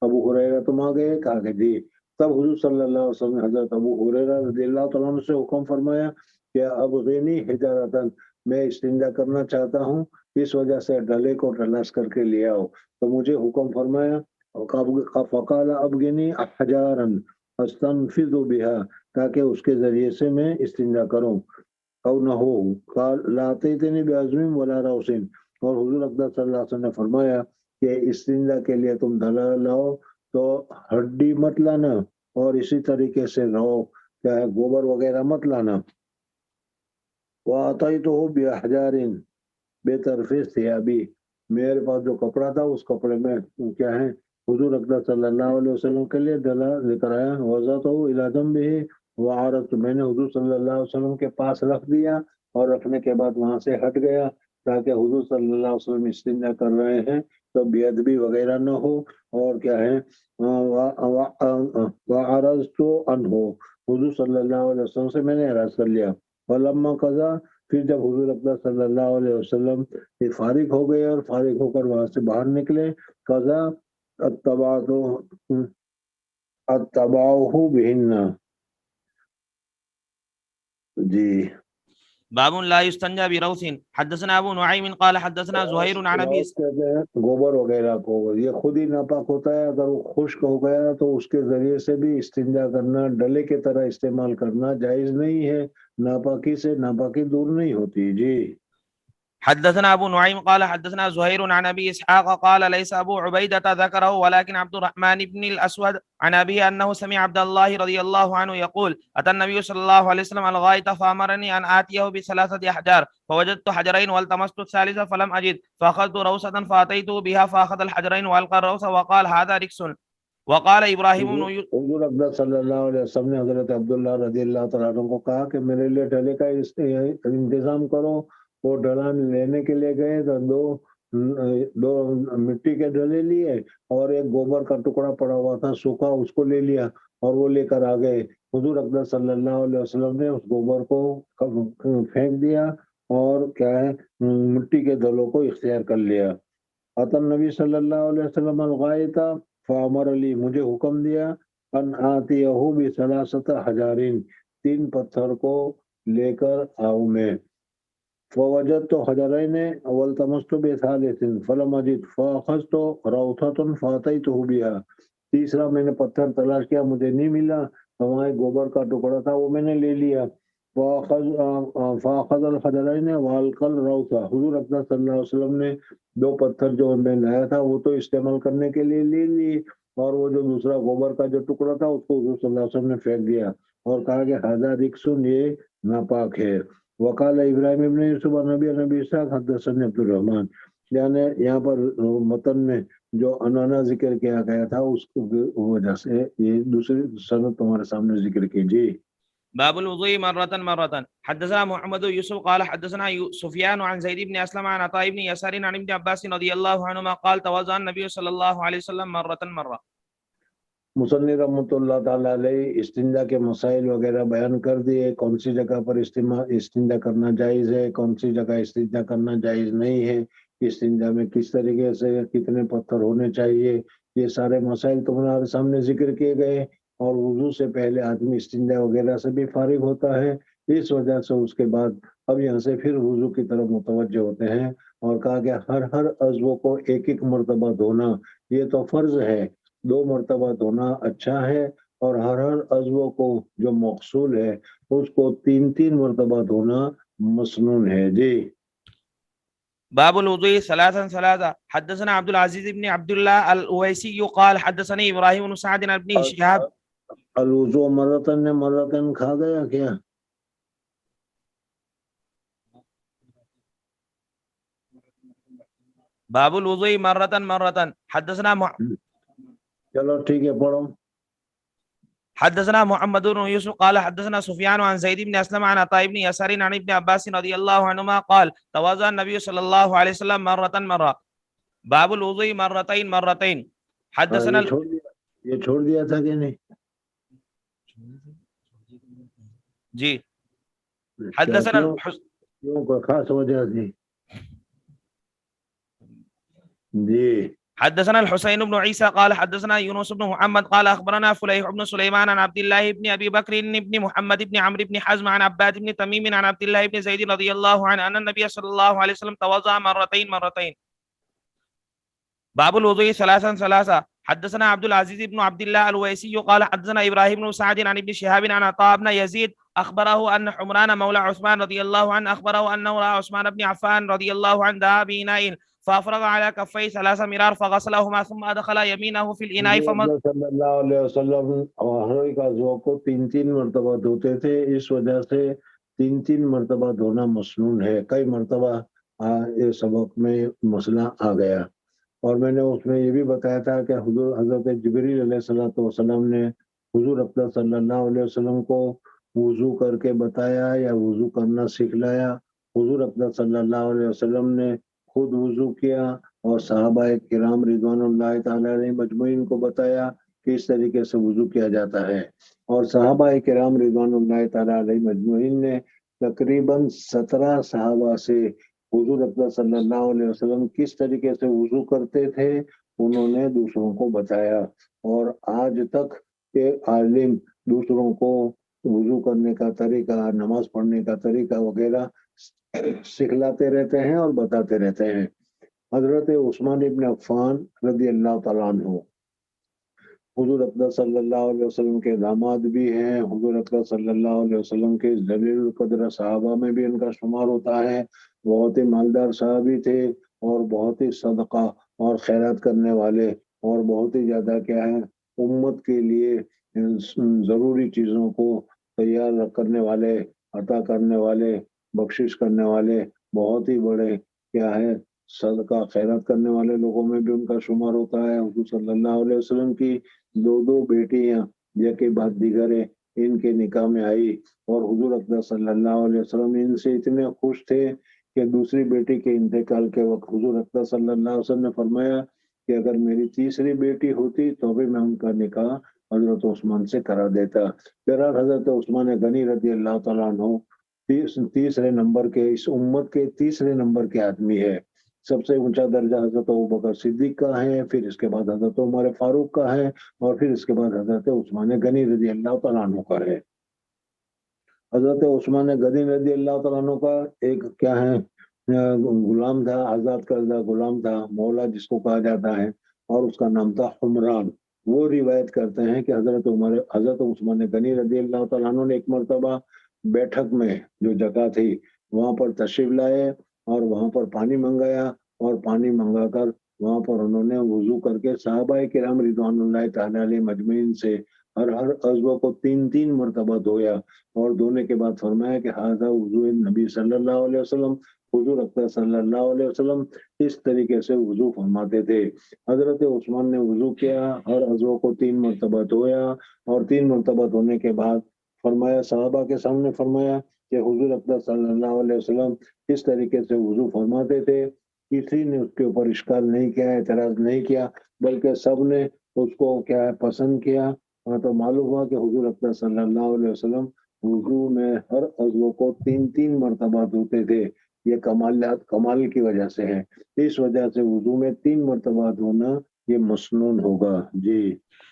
ابو ہریرہ تم آ گئے؟ کہا کہ جی۔ تب حضور صلی اللہ علیہ وسلم نے حضرت ابو ہریرہ رضی اللہ تعالیٰ عنہ سے حکم فرمایا کہ اب غینی حجارتن، میں استنجا کرنا چاہتا ہوں، اس وجہ سے ڈلے کو تلاش کر کے لے آؤ، تو مجھے حکم فرمایا فقال ابغنی حجارا استنفذ بها، تاکہ اس کے ذریعے سے میں استنجا کروں، او نہ ہو قال لا اتیتنی بعظم ولا روث، اور حضور اقدس صلی اللہ علیہ وسلم نے فرمایا کہ استنجا کے لیے تم ڈلا لاؤ تو ہڈی مت لانا، اور اسی طریقے سے رہو کیا ہے گوبر وغیرہ مت لانا۔ وَأَتَيْتُهُ بِأَحْجَارٍ بِطَرْفِ ثِيَابِي، میرے پاس جو کپڑا تھا اس کپڑے میں کیا ہے حضور اقدس صلی اللہ علیہ وسلم کے لیے ڈلا لے کر آیا، وَضَعْتُهُ إِلَى جَنبِهِ وَعَرَضْتُ، میں نے حضور صلی اللہ علیہ وسلم کے پاس رکھ دیا، اور رکھنے کے بعد وہاں سے ہٹ گیا تاکہ حضور صلی اللہ علیہ وسلم استنجا کر رہے ہیں تو بے ادبی وغیرہ نہ ہو، اور کیا ہے وَعَرَضْتُ عَنْهُ، حضور صلی اللہ علیہ وسلم سے میں نے اعراض کر لیا۔ فَلَمَّا قَضَى، پھر جب حضور اقدس صلی اللہ علیہ وسلم فارغ ہو گئے اور فارغ ہو کر وہاں سے باہر نکلے، قضا اتبعہ بہن، جی۔ باب لا يستنجى بروث حدثنا ابو نعيم قال حدثنا زهير عن ابي کہتے ہیں گوبر وغیرہ کو، یہ خود ہی ناپاک ہوتا ہے، اگر وہ خشک ہو گیا تو اس کے ذریعے سے بھی استنجا کرنا ڈلے کی طرح استعمال کرنا جائز نہیں ہے، ناپاکی سے ناپاکی دور نہیں ہوتی۔ جی حدثنا ابو نعيم قال حدثنا زهير عن ابي اسحاق قال ليس ابو عبيدة ذكره ولكن عبد الرحمن بن الاسود عن ابيه انه سمع عبد الله رضي الله عنه يقول اتى النبي صلى الله عليه وسلم الغائط فامرني ان اتيه بثلاثة احجار فوجدت حجرين والتمست الثالث فلم اجد فاخذت روسة فاتيته بها فاخذ الحجرين والقى الروسة وقال هذا ركس. وقال ابراهيم بن حضور اقدس صلی اللہ علیہ وسلم نے حضرت عبداللہ رضی اللہ تعالیٰ عنہ کو کہا کہ میرے لیے ڈلے کا انتظام کرو. وہ ڈلا لینے کے لیے گئے تو دو مٹی کے ڈلے لیے اور ایک گوبر کا ٹکڑا پڑا ہوا تھا سوکھا, اس کو لے لیا اور وہ لے کر آ گئے. حضور اقدس صلی اللہ علیہ وسلم نے اس گوبر کو پھینک دیا اور کیا ہے مٹی کے دلوں کو اختیار کر لیا. اتن نبی صلی اللہ علیہ وسلم الغائط فامر علی, مجھے حکم دیا ان آتیہ بثلاثۃ حجارین, 3 پتھر کو لے کر آؤں میں. فوجدت حجرین والتمست بثالث فلم اجد فاخذت روثۃ فاتیتہ بها, تیسرا میں نے پتھر تلاش کیا, مجھے نہیں ملا, تو وہاں ایک گوبر کا ٹکڑا تھا وہ میں نے لے لیا. فاخذ الحجرین والقى الروثۃ, حضور اقدس صلی اللہ علیہ وسلم نے 2 پتھر جو میں لایا تھا وہ تو استعمال کرنے کے لیے لے لی, اور وہ جو دوسرا گوبر کا جو ٹکڑا تھا اس کو حضور صلی اللہ علیہ وسلم نے پھینک دیا اور کہا کہ ھذا رکس, یہ ناپاک ہے. وقال ابراہیم ابن یوسف نبی اسحاق حدثني عبد الرحمن, یعنی یہاں پر متن میں جو انانا ذکر کیا گیا تھا اس کی وجہ سے یہ دوسری سند تمہارے سامنے ذکر کیجیے. باب الوضوء مرة. حدثنا محمد يوسف قال حدثنا سفيان عن زيد بن اسلم عن عطاء بن يسار عن ابن عباس رضي الله عنهما قال توضأ النبي صلى الله عليه وسلم مرة. مصنف رحمۃ اللہ تعالیٰ علیہ استنجا کے مسائل وغیرہ بیان کر دیے, کون سی جگہ پر استنجا کرنا جائز ہے, کون سی جگہ استنجا کرنا جائز نہیں ہے, استنجا میں کس طریقے سے کتنے پتھر ہونے چاہیے, یہ سارے مسائل تمہارے سامنے ذکر کیے گئے. اور وضو سے پہلے آدمی استنجا وغیرہ سے بھی فارغ ہوتا ہے, اس وجہ سے اس کے بعد اب یہاں سے پھر وضو کی طرف متوجہ ہوتے ہیں اور کہا کہ ہر عضو کو ایک مرتبہ دھونا یہ تو فرض ہے, 2 مرتبہ دھونا اچھا ہے, اور ہر عضو کو جو مغسول ہے اس کو 3 مرتبہ دھونا مسنون ہے. جی. باب الوضوء ثلاثا. حدثنا عبد العزيز بن عبد الله الأويسي قال حدثني ابراهيم بن سعد بن ابن شهاب. الوضوء مرتن کھا گیا کیا؟ باب الوضوء مرة. حدثنا چلو ٹھیک ہے پڑھو. حدثنا محمد بن يوسف قال حدثنا سفيان عن زيد بن اسلم عن عطاء بن يسار عن ابن عباس رضي الله عنهما قال توضأ النبي صلى الله عليه وسلم مرة. باب الوضوء مرتين. حدثنا یہ چھوڑ دیا تھا کہ نہیں؟ جی. حدثنا کوئی خاص وجہ تھی؟ جی. حدثنا الحسين بن عيسى قال حدثنا يونس بن محمد قال اخبرنا فليح بن سليمان عن عبد الله بن ابي بكر بن محمد بن عمرو بن حزم عن عباد بن تميم عن عبد الله بن زيد رضي الله عنه ان النبي صلى الله عليه وسلم توضأ مرتين. باب الوضوء ثلاثا. حدثنا عبد العزيز بن عبد الله الويسي قال حدثنا ابراهيم بن سعد عن ابن شهاب عن عطاء بن يزيد اخبره ان حمران مولى عثمان رضي الله عنه اخبره انه راى عثمان بن عفان رضي الله عنه دعا بإناء فافرغ على كفيه 3 مرار فغسلهما ثم ادخل يمينه في الاناء صلی اللہ علیہ وسلم ہر ایک عضو کو 3 مرتبہ دھوتے تھے, اس وجہ سے 3 مرتبہ دھونا مسنون ہے. کئی مرتبہ یہ سبق میں مسئلہ آ گیا, اور میں نے اس میں یہ بھی بتایا تھا کہ حضرت جبریل علیہ الصلوۃ والسلام نے حضور اقدس صلی اللہ علیہ وسلم کو وضو کر کے بتایا یا وضو کرنا سکھلایا. حضور اقدس صلی اللہ علیہ وسلم نے خود وضو کیا اور صحابہ کرام رضوان اللہ تعالی علیہ مجمعین کو بتایا کہ اس طریقے سے وضو کیا جاتا ہے. اور صحابہ کرام رضوان اللہ تعالی علیہ مجمعین نے تقریباً 17 صحابہ سے حضور اقدس صلی اللہ علیہ وسلم کس طریقے سے وضو کرتے تھے انہوں نے دوسروں کو بتایا, اور آج تک کے عالم دوسروں کو وضو کرنے کا طریقہ, نماز پڑھنے کا طریقہ وغیرہ سکھلاتے رہتے ہیں اور بتاتے رہتے ہیں. حضرت عثمان ابن عفان رضی اللہ تعالیٰ عنہ حضور اقدس صلی اللہ علیہ وسلم کے داماد بھی ہیں، حضور اقدس صلی اللہ علیہ وسلم کے جلیل القدر صحابہ میں بھی ان کا شمار ہوتا ہے، بہت ہی مالدار صحابی تھے اور بہت ہی صدقہ اور خیرات کرنے والے، اور بہت ہی زیادہ کیا ہے امت کے لیے ضروری چیزوں کو تیار کرنے والے، عطا کرنے والے، بخشش کرنے والے، بہت ہی بڑے کیا ہے صدقہ خیرات کرنے والے لوگوں میں بھی ان کا شمار ہوتا ہے۔ حضور صلی اللہ علیہ وسلم کی دو بیٹیاں یہ کے بعد دیگر ان کے نکاح میں آئی، اور حضور اقدس صلی اللہ علیہ وسلم ان سے اتنے خوش تھے کہ دوسری بیٹی کے انتقال کے وقت حضور اقدس صلی اللہ علیہ وسلم نے فرمایا کہ اگر میری تیسری بیٹی ہوتی تو بھی میں ان کا نکاح حضرت عثمان سے کرا دیتا۔ پھر حضرت عثمان غنی رضی اللہ تعالیٰ عنہ تیسرے نمبر کے، اس امت کے تیسرے نمبر کے آدمی ہے۔ سب سے اونچا درجہ حضرت ابوبکر صدیق کا ہے، پھر اس کے بعد حضرت عمر فاروق کا ہے، اور پھر اس کے بعد حضرت عثمان غنی رضی اللہ تعالیٰ عنہ کا ہے۔ حضرت عثمان غنی رضی اللہ تعالیٰ عنہ کا ایک کیا ہے غلام تھا، آزاد کردہ غلام تھا، مولا جس کو کہا جاتا ہے، اور اس کا نام تھا حمران۔ وہ روایت کرتے ہیں کہ حضرت عثمان غنی رضی اللہ تعالیٰ عنہ نے ایک مرتبہ بیٹھک میں جو جگہ تھی وہاں پر تشریف لائے، اور وہاں پر پانی منگایا، اور پانی منگا کر وہاں پر انہوں نے وضو کر کے صحابہ کرام رضوان اللہ تعالی علیہ مجمعین سے ہر عضو کو 3 مرتبہ دھویا، اور دھونے کے بعد فرمایا کہ ھذا وضو نبی صلی اللہ علیہ وسلم، حضور اقدس صلی اللہ علیہ وسلم اس طریقے سے وضو فرماتے تھے۔ حضرت عثمان نے وضو کیا، ہر عضو کو 3 مرتبہ دھویا، اور 3 مرتبہ دھونے کے بعد فرمایا، صحابہ کے سامنے فرمایا کہ حضور اقدس صلی اللہ علیہ وسلم اس طریقے سے وضو فرماتے تھے، کسی نے اس کے اوپر اشکال نہیں کیا، اعتراض نہیں کیا، بلکہ سب نے اس کو کیا ہے پسند کیا۔ اور تو معلوم ہوا کہ حضور اقدس صلی اللہ علیہ وسلم وضو میں ہر عضو کو 3 مرتبہ دھوتے تھے۔ یہ کمال کی وجہ سے ہے، اس وجہ سے وضو میں 3 مرتبہ دھونا یہ مسنون ہوگا۔ جی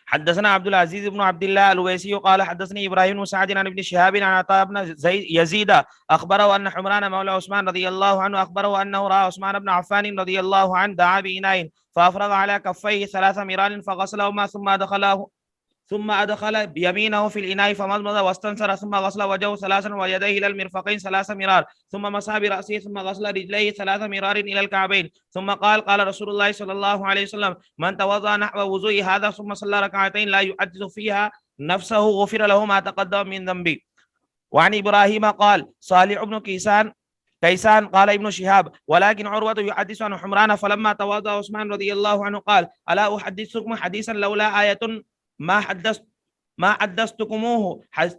حدثنا عبد العزيز بن عبد الله الويسي قال حدثني ابراهيم بن سعد عن ابن شهاب عن عطاء بن يزيد اخبره ان حمران مولى عثمان رضي الله عنه اخبره انه راى عثمان بن عفان رضي الله عنه دعا بإناء فافرغ على كفيه 3 مرار فغسلهما ثم أدخل بيمينه في الإناء فمضمض واستنثر ثم غسل وجهه 3 ويديه إلى المرفقين 3 مرار ثم مسح برأسه ثم غسل رجليه 3 مرار إلى الكعبين ثم قال رسول الله صلى الله عليه وسلم من توضأ نحو وضوء هذا ثم صلى ركعتين لا يحدث فيها نفسه غفر له ما تقدم من ذنبه. وعن إبراهيم قال صالح بن كيسان قال ابن شهاب ولكن عروة يحدث عن حمران فلما تواضع عثمان رضي الله عنه قال ألا أحدثكم حديثا لولا آية ما حدثتكموه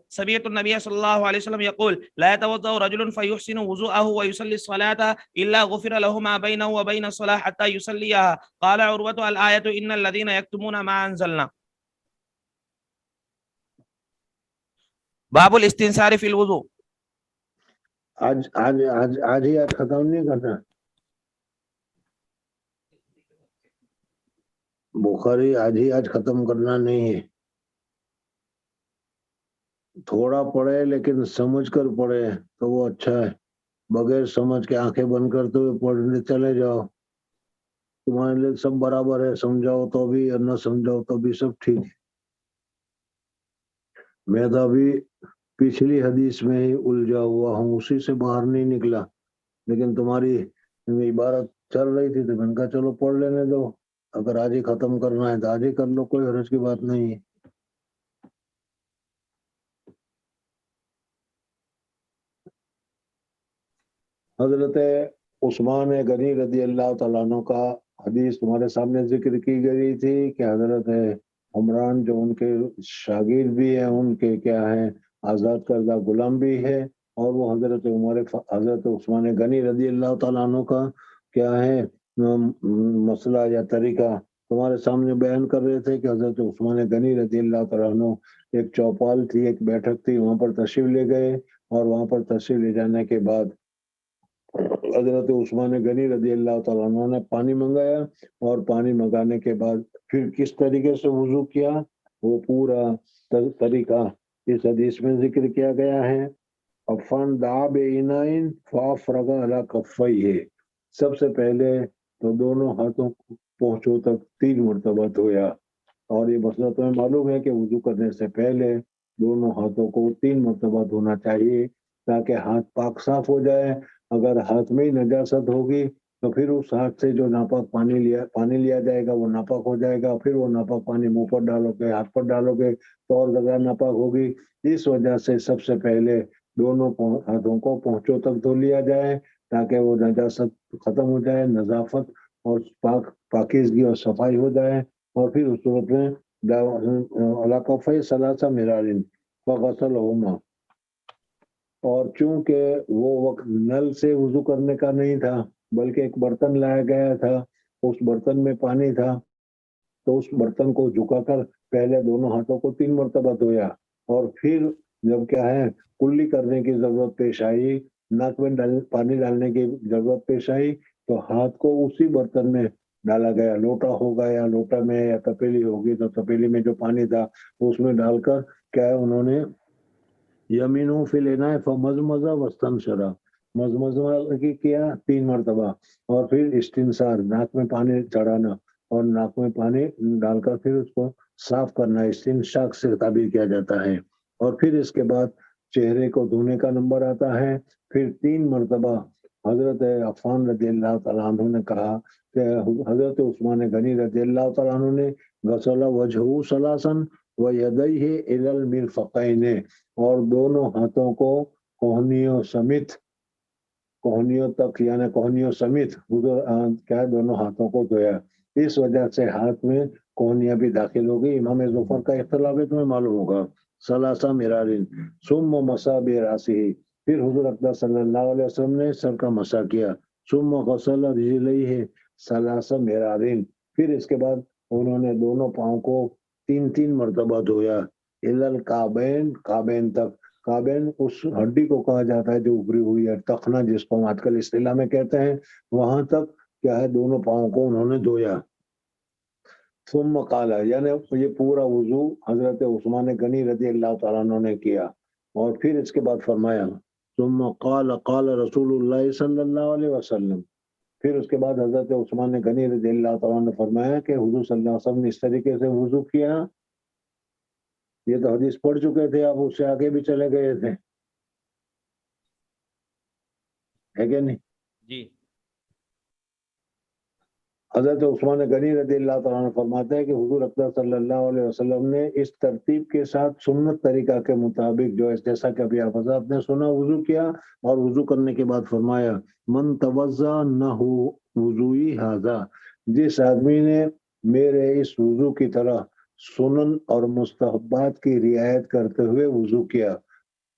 سمعت النبي صلى الله عليه وسلم يقول لا يتوضأ رجل فيحسن وضوءه ويصلي الصلاة إلا غفر له ما بينه وبين الصلاة حتى يصليها. قال عروة الآية إن الذين يكتمون ما أنزلنا. باب الاستنصار في الوضوء. آج ہی ختم نہیں کرنا بخاری، آج ختم کرنا نہیں ہے، تھوڑا پڑھے لیکن سمجھ کر پڑھے تو وہ اچھا ہے، بغیر سمجھ کے آنکھیں بند کرتے ہوئے پڑھنے چلے جاؤ، تمہارے لیے سب برابر ہے، سمجھاؤ تو بھی اور نہ سمجھاؤ تو بھی سب ٹھیک ہے۔ میں تو ابھی پچھلی حدیث میں ہی الجھا ہوا ہوں، اسی سے باہر نہیں نکلا، لیکن تمہاری عبارت چل رہی تھی تو میں نے کہا چلو پڑھ لینے دو، اگر آج ہی ختم کرنا ہے تو آج ہی کر لو، کوئی حرج کی بات نہیں ہے۔ حضرت عثمان غنی رضی اللہ تعالیٰ عنہ کا حدیث تمہارے سامنے ذکر کی گئی تھی کہ حضرت عمران جو ان کے شاگرد بھی ہیں، ان کے کیا ہیں آزاد کردہ غلام بھی ہے، اور وہ حضرت عثمان غنی رضی اللہ تعالیٰ عنہ کا کیا ہے مسئلہ یا طریقہ تمہارے سامنے بیان کر رہے تھے کہ حضرت عثمان غنی رضی اللہ تعالیٰ عنہ ایک چوپال تھی، ایک بیٹھک تھی، وہاں پر تشریف لے گئے، اور وہاں پر تشریف لے جانے کے بعد حضرت عثمان غنی رضی اللہ تعالیٰ عنہ نے پانی منگایا، اور پانی منگانے کے بعد پھر کس طریقے سے وضو کیا وہ پورا طریقہ اس حدیث میں ذکر کیا گیا ہے۔ افان دعا بِإِنَاءٍ فَأَفْرَغَ عَلَى كَفَّيْهِ، سب سے پہلے تو دونوں ہاتھوں پہنچوں تک 3 مرتبہ دھویا، اور یہ مسئلہ تمہیں معلوم ہے کہ وضو کرنے سے پہلے دونوں ہاتھوں کو 3 مرتبہ دھونا چاہیے تاکہ ہاتھ پاک صاف ہو جائے۔ اگر ہاتھ میں ہی نجاست ہوگی تو پھر اس ہاتھ سے جو ناپاک پانی لیا جائے گا وہ ناپاک ہو جائے گا، پھر وہ ناپاک پانی منہ پر ڈالو گے، ہاتھ پر ڈالو گے تو اور جگہ ناپاک ہوگی۔ اس وجہ سے سب سے پہلے دونوں ہاتھوں کو پہنچوں تک دھو لیا جائے تاکہ وہ نجاست ختم ہو جائے، نظافت اور پاکیزگی اور صفائی ہو جائے۔ اور پھر اس صورت میں علاقہ ثلاثہ مرارن فغسلہما، اور چونکہ وہ وقت نل سے وضو کرنے کا نہیں تھا بلکہ ایک برتن لایا گیا تھا، اس برتن میں پانی تھا، تو اس برتن کو جھکا کر پہلے دونوں ہاتھوں کو 3 مرتبہ دھویا، اور پھر جب کیا ہے کلی کرنے کی ضرورت پیش آئی، ناک میں پانی ڈالنے کی ضرورت پیش آئی، تو ہاتھ کو اسی برتن میں ڈالا گیا، لوٹا ہوگا یا لوٹا میں یا تپیلی ہوگی تو تپیلی میں جو پانی تھا اس میں ڈال کر کیا ہے انہوں نے یمینوں فی الاناء فمضمضہ واستنشرا، مضمضہ کیا 3 مرتبہ، اور پھر استنثار ناک میں پانی چڑھانا اور ناک میں پانی ڈال کر پھر اس کو صاف کرنا، استنشاق سے تعبیر کیا جاتا ہے۔ اور پھر اس کے بعد چہرے کو دھونے کا نمبر آتا ہے، پھر 3 مرتبہ حضرت عفان رضی اللہ تعالیٰ عنہ نے کہا کہ حضرت عثمان غنی رضی اللہ تعالیٰ عنہ نے غسل وجہہ ثلاثا ویدیہ الی المرفقین، اور دونوں ہاتھوں کو کوہنیوں تک یعنی کوہنیوں سمیت کیا دونوں ہاتھوں کو دھویا۔ اس وجہ سے ہاتھ میں کوہنیاں بھی داخل ہو گئی۔ امام ظفر کا اختلاف ہے تمہیں معلوم ہوگا، ثلاثہ مرارن ثم مسح براسہ، پھر حضور اقدس صلی اللہ علیہ وسلم نے سر کا مسح کیا، ثم غسل رجلیہ ثلاثہ مرارن، پھر اس کے بعد انہوں نے دونوں پاؤں کو 3 مرتبہ دھویا، الی الکعبین، کعبین تک۔ کعبین اس ہڈی کو کہا جاتا ہے جو ابری ہوئی ہے، ٹخنا جس کو ہم آج کل اصطلاح میں کہتے ہیں، وہاں تک کیا ہے دونوں پاؤں کو انہوں نے دھویا۔ ثم قال، یعنی یہ پورا وضو حضرت عثمان غنی رضی اللہ تعالیٰ عنہ نے کیا، اور پھر اس کے بعد فرمایا ثم قال قال رسول اللہ صلی اللہ علیہ وسلم، پھر اس کے بعد حضرت عثمان غنی رضی اللہ تعالیٰ نے فرمایا کہ حضور صلی اللہ علیہ وسلم نے اس طریقے سے وضو کیا۔ یہ تو حدیث پڑھ چکے تھے، آپ اس سے آگے بھی چلے گئے تھے، ہے کہ نہیں؟ جی حضرت عثمان غنی رضی اللہ تعالیٰ عنہ فرماتے ہیں کہ حضور اکرم صلی اللہ علیہ وسلم نے اس ترتیب کے ساتھ سنت طریقہ کے مطابق جو ہے جیسا کہ ابھی آپ نے سنا وضو کیا، اور وضو کرنے کے بعد فرمایا من توضا نہ ہو وضوئی ھذا، جس آدمی نے میرے اس وضو کی طرح سنن اور مستحبات کی رعایت کرتے ہوئے وضو کیا،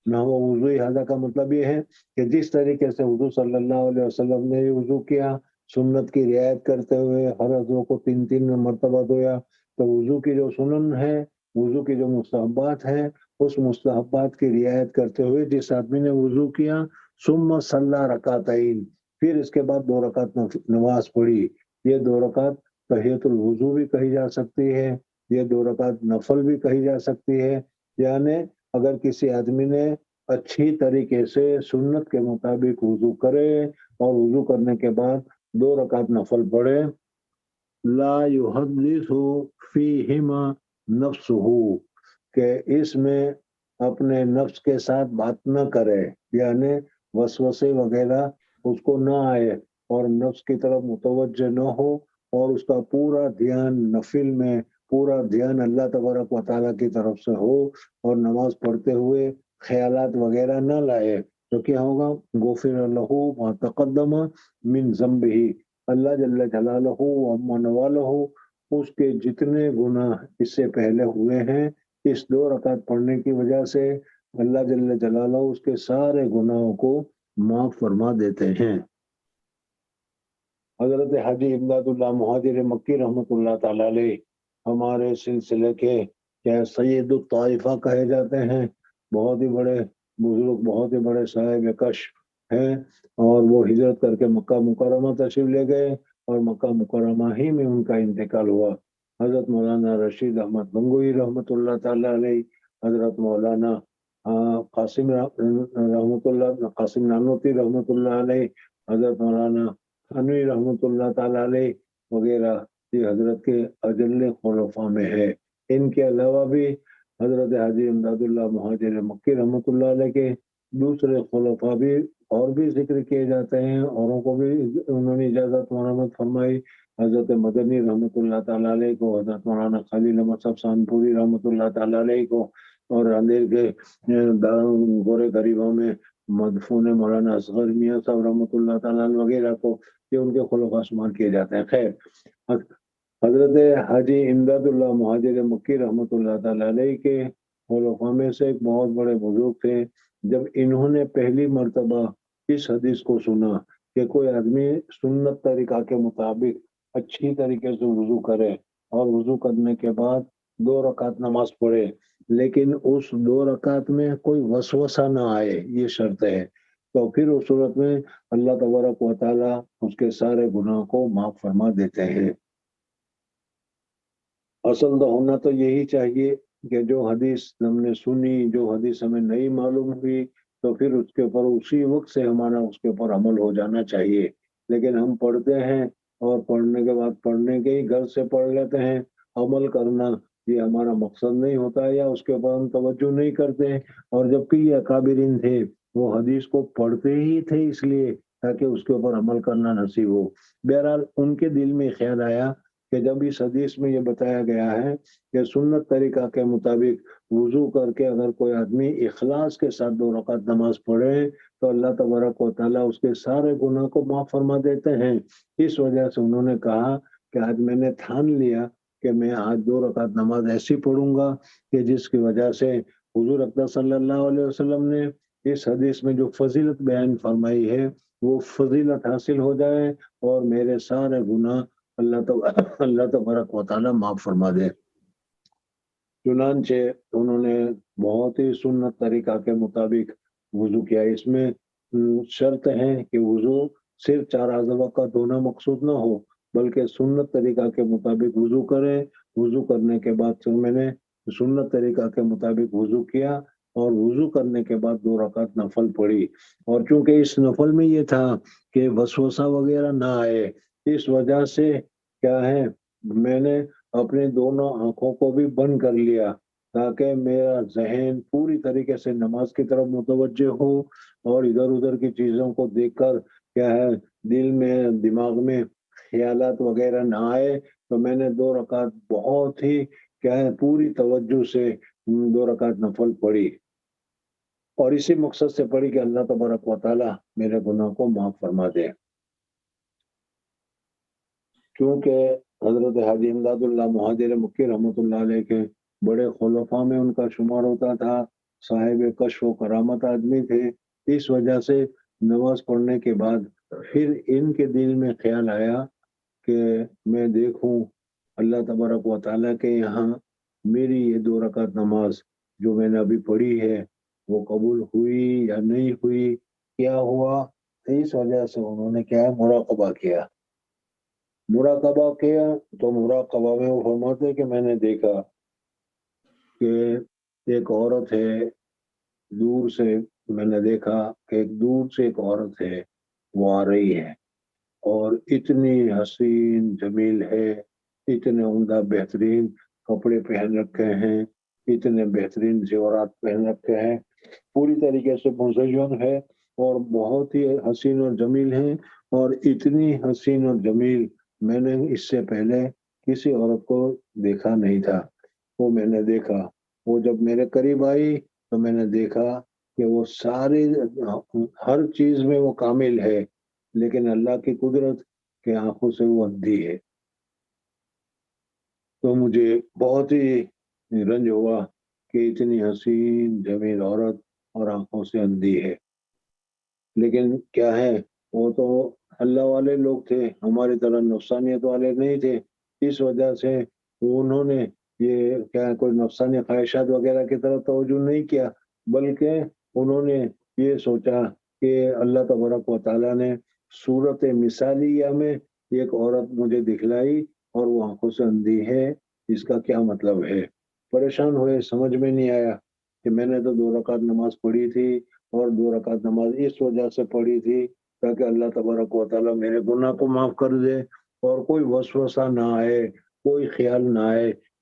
نہ وہ وضوئی ھذا کا مطلب یہ ہے کہ جس طریقے سے حضور صلی اللہ علیہ وسلم نے وضو کیا سنت کی رعایت کرتے ہوئے، ہر عضو کو 3 مرتبہ دھویا، تو وضو کی جو سنن ہے، وضو کی جو مستحبات ہیں، اس مستحبات کی رعایت کرتے ہوئے جس آدمی نے وضو کیا ثم صلی رکعتین، پھر اس کے بعد 2 رکعت نماز پڑھی، یہ 2 رکعت تحیۃ الوضو بھی کہی جا سکتی ہے، یہ 2 رکعت نفل بھی کہی جا سکتی ہے، یعنی اگر کسی آدمی نے اچھی طریقے سے سنت کے مطابق وضو کرے اور وضو کرنے کے بعد 2 رکعت نفل پڑھے، لا یحدث فیہما نفسہ، کہ اس میں اپنے نفس کے ساتھ بات نہ کرے، یعنی وسوسے وغیرہ اس کو نہ آئے اور نفس کی طرف متوجہ نہ ہو، اور اس کا پورا دھیان نفل میں، پورا دھیان اللہ تبارک و تعالیٰ کی طرف سے ہو، اور نماز پڑھتے ہوئے خیالات وغیرہ نہ لائے، تو کیا ہوگا غفر لہ ما تقدم من ذنبہ، اللہ جل جلالہ ومن والہ اس کے جتنے گناہ اس سے پہلے ہوئے ہیں اس 2 رکعت پڑھنے کی وجہ سے اللہ جل جلالہ اس کے سارے گناہوں کو معاف فرما دیتے ہیں۔ حضرت حاجی امداد اللہ مہاجر مکی رحمۃ اللہ تعالی علیہ ہمارے سلسلے کے کیا سید الطائفہ کہے جاتے ہیں، بہت ہی بڑے بزرگ، بہت ہی بڑے صاحب کشف ہیں، اور وہ ہجرت کر کے مکہ مکرمہ تشریف لے گئے، اور مکہ مکرمہ ہی میں ان کا انتقال ہوا۔ حضرت مولانا رشید احمد گنگوئی رحمۃ اللہ تعالی علیہ، حضرت مولانا قاسم رحمۃ اللہ، قاسم نانوتوی رحمۃ اللہ علیہ، حضرت مولانا تھانوی رحمۃ اللہ تعالی علیہ وغیرہ، یہ حضرت کے اجل خلفاء میں ہے۔ ان کے علاوہ بھی حضرت حاجی امداداللہ مہاجر مکی رحمۃ اللہ علیہ کے دوسرے خلفاء بھی اور بھی ذکر کیے جاتے ہیں، اوروں کو بھی انہوں نے اجازت مرامت فرمائی۔ حضرت مدنی رحمۃ اللہ تعالیٰ علیہ کو، حضرت مولانا خلیل احمد صاحب سانپوری رحمۃ اللہ تعالیٰ علیہ کو، اور اندھیر کے گورے غریبوں میں مدفون مولانا اصغر میاں صاحب رحمۃ اللہ تعالیٰ وغیرہ کو یہ ان کے خلفاء شمار کیے جاتے ہیں۔ خیر، حضرت حاجی امداد اللہ مہاجر مکی رحمۃ اللہ تعالیٰ علیہ کے خلفاء میں سے ایک بہت بڑے بزرگ تھے۔ جب انہوں نے پہلی مرتبہ اس حدیث کو سنا کہ کوئی آدمی سنت طریقہ کے مطابق اچھی طریقے سے وضو کرے اور وضو کرنے کے بعد 2 رکعت نماز پڑھے، لیکن اس 2 رکعت میں کوئی وسوسہ نہ آئے، یہ شرط ہے، تو پھر اس صورت میں اللہ تبارک و تعالیٰ اس کے سارے گناہ کو معاف فرما دیتے ہیں۔ اصل تو ہونا تو یہی چاہیے کہ جو حدیث ہم نے سنی، جو حدیث ہمیں نہیں معلوم ہوئی، تو پھر اس کے اوپر اسی وقت سے ہمارا اس کے اوپر عمل ہو جانا چاہیے۔ لیکن ہم پڑھتے ہیں اور پڑھنے کے بعد پڑھنے کے ہی گھر سے پڑھ لیتے ہیں، عمل کرنا یہ ہمارا مقصد نہیں ہوتا ہے، یا اس کے اوپر ہم توجہ نہیں کرتے ہیں۔ اور جبکہ یہ اکابرین تھے، وہ حدیث کو پڑھتے ہی تھے اس لیے تاکہ اس کے اوپر عمل کرنا نصیب ہو۔ بہرحال ان کے دل میں خیال آیا کہ جب اس حدیث میں یہ بتایا گیا ہے کہ سنت طریقہ کے مطابق وضو کر کے اگر کوئی آدمی اخلاص کے ساتھ 2 رکعت نماز پڑھے تو اللہ تبارک و تعالیٰ اس کے سارے گناہ کو معاف فرما دیتے ہیں۔ اس وجہ سے انہوں نے کہا کہ آج میں نے ٹھان لیا کہ میں آج 2 رکعت نماز ایسی پڑھوں گا کہ جس کی وجہ سے حضور اقدس صلی اللہ علیہ وسلم نے اس حدیث میں جو فضیلت بیان فرمائی ہے وہ فضیلت حاصل ہو جائے اور میرے سارے گناہ اللہ تبارک و تعالیٰ معاف فرما دے۔ چنانچہ انہوں نے بہت ہی سنت طریقہ کے مطابق وضو کیا۔ اس میں شرط ہے کہ وضو صرف 4 اعضاء کا دھونا مقصود نہ ہو، بلکہ سنت طریقہ کے مطابق وضو کرے۔ وضو کرنے کے بعد میں نے سنت طریقہ کے مطابق وضو کیا اور وضو کرنے کے بعد 2 رکعت نفل پڑھی، اور چونکہ اس نفل میں یہ تھا کہ وسوسہ وغیرہ نہ آئے، اس وجہ سے کیا ہے میں نے اپنے دونوں آنکھوں کو بھی بند کر لیا تاکہ میرا ذہن پوری طریقے سے نماز کی طرف متوجہ ہو اور ادھر ادھر کی چیزوں کو دیکھ کر کیا ہے دل میں دماغ میں خیالات وغیرہ نہ آئے۔ تو میں نے 2 رکعت بہت ہی کیا ہے پوری توجہ سے 2 رکعت نفل پڑھی، اور اسی مقصد سے پڑھی کہ اللہ تبارک و تعالیٰ میرے گناہ کو معاف فرما دے۔ کیونکہ حضرت حاجی امداد اللہ مہاجر مکی رحمۃ اللہ علیہ کے بڑے خلفاء میں ان کا شمار ہوتا تھا، صاحب کشف و کرامت آدمی تھے، اس وجہ سے نماز پڑھنے کے بعد پھر ان کے دل میں خیال آیا کہ میں دیکھوں اللہ تبارک و تعالیٰ کے یہاں میری یہ 2 رکعت نماز جو میں نے ابھی پڑھی ہے وہ قبول ہوئی یا نہیں ہوئی، کیا ہوا۔ اس وجہ سے انہوں نے کیا مراقبہ کیا۔ مراقبہ کیا تو مراقبہ میں وہ فرماتے کہ میں نے دیکھا کہ ایک عورت ہے، دور سے میں نے دیکھا کہ ایک دور سے ایک عورت ہے، وہ آ رہی ہے اور اتنی حسین جمیل ہے، اتنے عمدہ بہترین کپڑے پہن رکھے ہیں، اتنے بہترین زیورات پہن رکھے ہیں، پوری طریقے سے مزین ہے اور بہت ہی حسین اور جمیل ہے، اور اتنی حسین اور جمیل میں نے اس سے پہلے کسی عورت کو دیکھا نہیں تھا۔ وہ میں نے دیکھا، وہ جب میرے قریب آئی تو میں نے دیکھا کہ وہ ساری ہر چیز میں وہ کامل ہے، لیکن اللہ کی قدرت کے آنکھوں سے وہ اندھی ہے۔ تو مجھے بہت ہی رنج ہوا کہ اتنی حسین جمیل عورت اور آنکھوں سے اندھی ہے، لیکن کیا ہے وہ تو اللہ والے لوگ تھے، ہماری طرح نفسانیت والے نہیں تھے، اس وجہ سے انہوں نے یہ کیا کوئی نفسانی خواہشات وغیرہ کی طرف توجہ نہیں کیا، بلکہ انہوں نے یہ سوچا کہ اللہ تبارک و تعالیٰ نے صورت مثالیہ میں ایک عورت مجھے دکھلائی اور وہ آنکھوں سے اندھی ہے، اس کا کیا مطلب ہے۔ پریشان ہوئے، سمجھ میں نہیں آیا کہ میں نے تو 2 رکعت نماز پڑھی تھی، اور 2 رکعت نماز اس وجہ سے پڑھی تھی تاکہ اللہ تبارک و تعالیٰ میرے گناہ کو معاف کر دے اور کوئی وسوسہ نہ آئے، کوئی خیال نہ آئے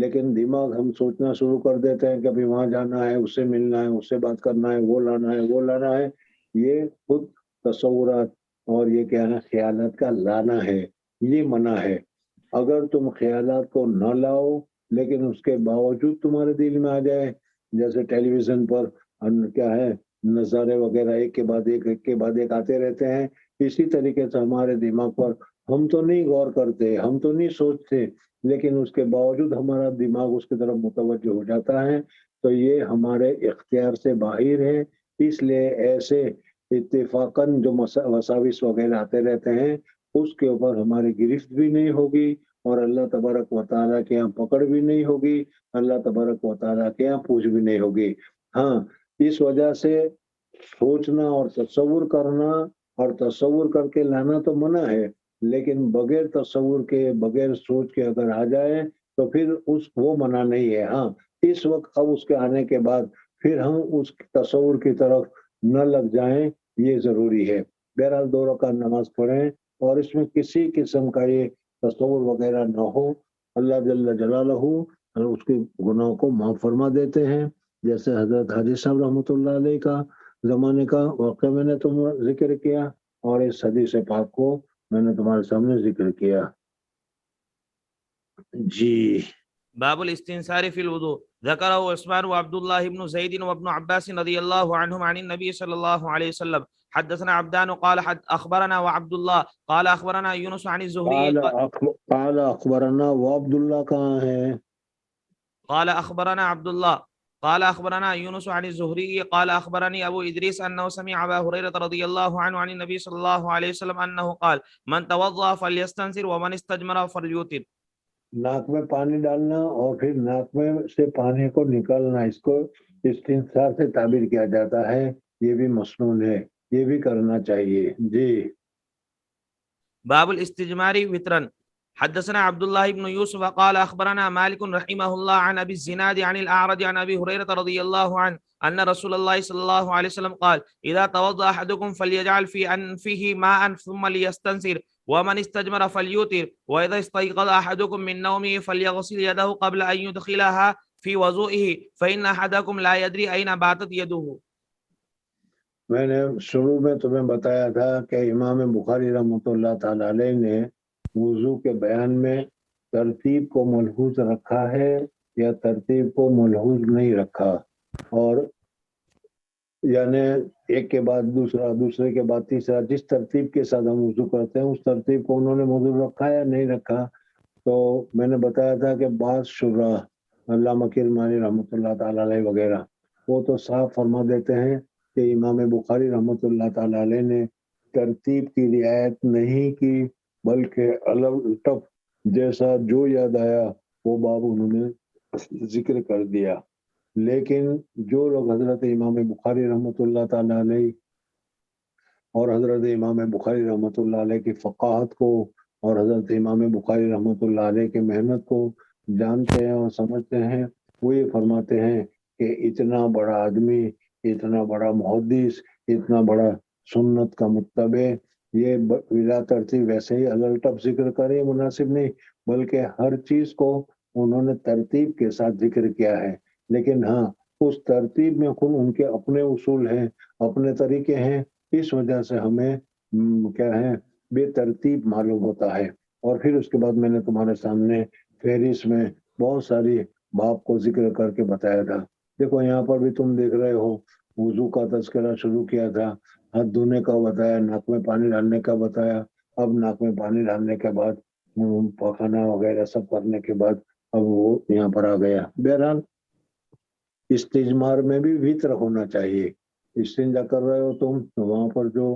لیکن دماغ ہم سوچنا شروع کر دیتے ہیں کہ ابھی وہاں جانا ہے، اس سے ملنا ہے، اس سے بات کرنا ہے، وہ لانا ہے، وہ لانا ہے. یہ خود تصورات اور یہ کیا ہے خیالات کا لانا ہے، یہ منع ہے. اگر تم خیالات کو نہ لاؤ لیکن اس کے باوجود تمہارے دل میں آ جائے، جیسے ٹیلی ویژن پر کیا ہے نظارے وغیرہ ایک کے بعد ایک آتے رہتے ہیں، اسی طریقے سے ہمارے دماغ پر ہم تو نہیں غور کرتے، ہم تو نہیں سوچتے، لیکن اس کے باوجود ہمارا دماغ اس کی طرف متوجہ ہو جاتا ہے. تو یہ ہمارے اختیار سے باہر ہے. اس لیے ایسے اتفاقاً جو وساوس وغیرہ آتے رہتے ہیں اس کے اوپر ہماری گرفت بھی نہیں ہوگی، اور اللہ تبارک و تعالیٰ کے یہاں پکڑ بھی نہیں ہوگی، اللہ تبارک و تعالیٰ کے یہاں پوچھ بھی نہیں ہوگی. ہاں، اس وجہ سے سوچنا اور تصور کرنا اور تصور کر کے لانا تو منع ہے، لیکن بغیر تصور کے بغیر سوچ کے اگر آ جائے تو پھر وہ منع نہیں ہے. ہاں، اس وقت اب اس کے آنے کے بعد پھر ہم اس تصور کی طرف نہ لگ جائیں، یہ ضروری ہے. بہرحال 2 رکعت نماز پڑھیں اور اس میں کسی قسم کا یہ تصور وغیرہ نہ ہو. اللہ جل جلالہ اس کے گناہوں کو معاف فرما دیتے ہیں. جیسے حضرت حاجی صاحب رحمۃ اللہ علیہ کا زمانے کا واقعہ میں نے تم ذکر کیا، اور اس حدیث پاک کو میں نے تمہارے سامنے ذکر کیا. جی. باب الاستنصار في الوضوء ذكره عثمان وعبد الله بن زيد وابن عباس رضي الله عنهم عن النبي صلى الله عليه وسلم. حدثنا عبدان قال أخبرنا وعبد الله قال أخبرنا يونس عن الزهري قال اخبرنا وعبد اللہ کہاں ہے؟ قال أخبرنا عبد الله قال أخبرنا يونس عن الزهري قال أخبرني أبو إدريس أنه سمع أبا هريرة رضي الله عنه عن النبي صلى الله عليه وسلم أنه قال من توضأ فليستنصر ومن استجمر فليوتر. ناک میں پانی ڈالنا اور پھر ناک میں سے پانی کو نکالنا، اس کو استنصار سے تعبیر کیا جاتا ہے. یہ بھی مسنون ہے، یہ بھی کرنا چاہیے. جی. باب الاستجمار وترا حدثنا عبد الله بن يوسف قال أخبرنا مالك رحمه الله عن أبي الزناد عن الأعرج عن أبي هريرة رضي الله عنه أن رسول الله صلى الله عليه وسلم قال إذا توضأ أحدكم فليجعل في أنفه ماء ثم ليستنثر ومن استجمر فليوتر وإذا استيقظ أحدكم من نومه فليغسل يده قبل أن يدخلها في وضوئه فإن أحدكم لا يدري أين باتت يده. میں نے شروع میں تمہیں بتایا تھا کہ امام بخاری رحمۃ اللہ تعالی علیہ نے وضو کے بیان میں ترتیب کو ملحوظ رکھا ہے یا ترتیب کو ملحوظ نہیں رکھا، اور یعنی ایک کے بعد دوسرا، دوسرے کے بعد تیسرا، جس ترتیب کے ساتھ ہم وضو کرتے ہیں اس ترتیب کو انہوں نے موضوع رکھا یا نہیں رکھا. تو میں نے بتایا تھا کہ بعض شرح علامہ کرمانی رحمۃ اللہ تعالی علیہ وغیرہ وہ تو صاف فرما دیتے ہیں کہ امام بخاری رحمۃ اللہ تعالی علیہ نے ترتیب کی رعایت نہیں کی، بلکہ الٹپ جیسا جو یاد آیا وہ باب انہوں نے ذکر کر دیا. لیکن جو لوگ حضرت امام بخاری رحمۃ اللہ تعالی علیہ اور حضرت امام بخاری رحمۃ اللہ علیہ کی فقاہت کو اور حضرت امام بخاری رحمۃ اللہ علیہ کی محنت کو جانتے ہیں اور سمجھتے ہیں، وہ یہ فرماتے ہیں کہ اتنا بڑا آدمی، اتنا بڑا محدث، اتنا بڑا سنت کا متبع یہ بلا ترتیب ویسے ہی الٹپ ذکر کرے مناسب نہیں، بلکہ ہر چیز کو انہوں نے ترتیب کے ساتھ ذکر کیا ہے. لیکن ہاں، اس ترتیب میں خود ان کے اپنے اصول ہیں، اپنے طریقے ہیں، اس وجہ سے ہمیں کیا ہے بے ترتیب معلوم ہوتا ہے. اور پھر اس کے بعد میں نے تمہارے سامنے فہرست میں بہت ساری باب کو ذکر کر کے بتایا تھا. دیکھو یہاں پر بھی تم دیکھ رہے ہو وضو کا تذکرہ شروع کیا تھا، ہاتھ دھونے کا بتایا، ناک میں پانی ڈالنے کا بتایا. اب ناک میں پانی ڈالنے کے بعد پخانا وغیرہ سب کرنے کے بعد اب وہ یہاں پر آ گیا. بہرحال استجمار میں بھی وطر ہونا چاہیے. استنجا کر رہے ہو تم تو وہاں پر جو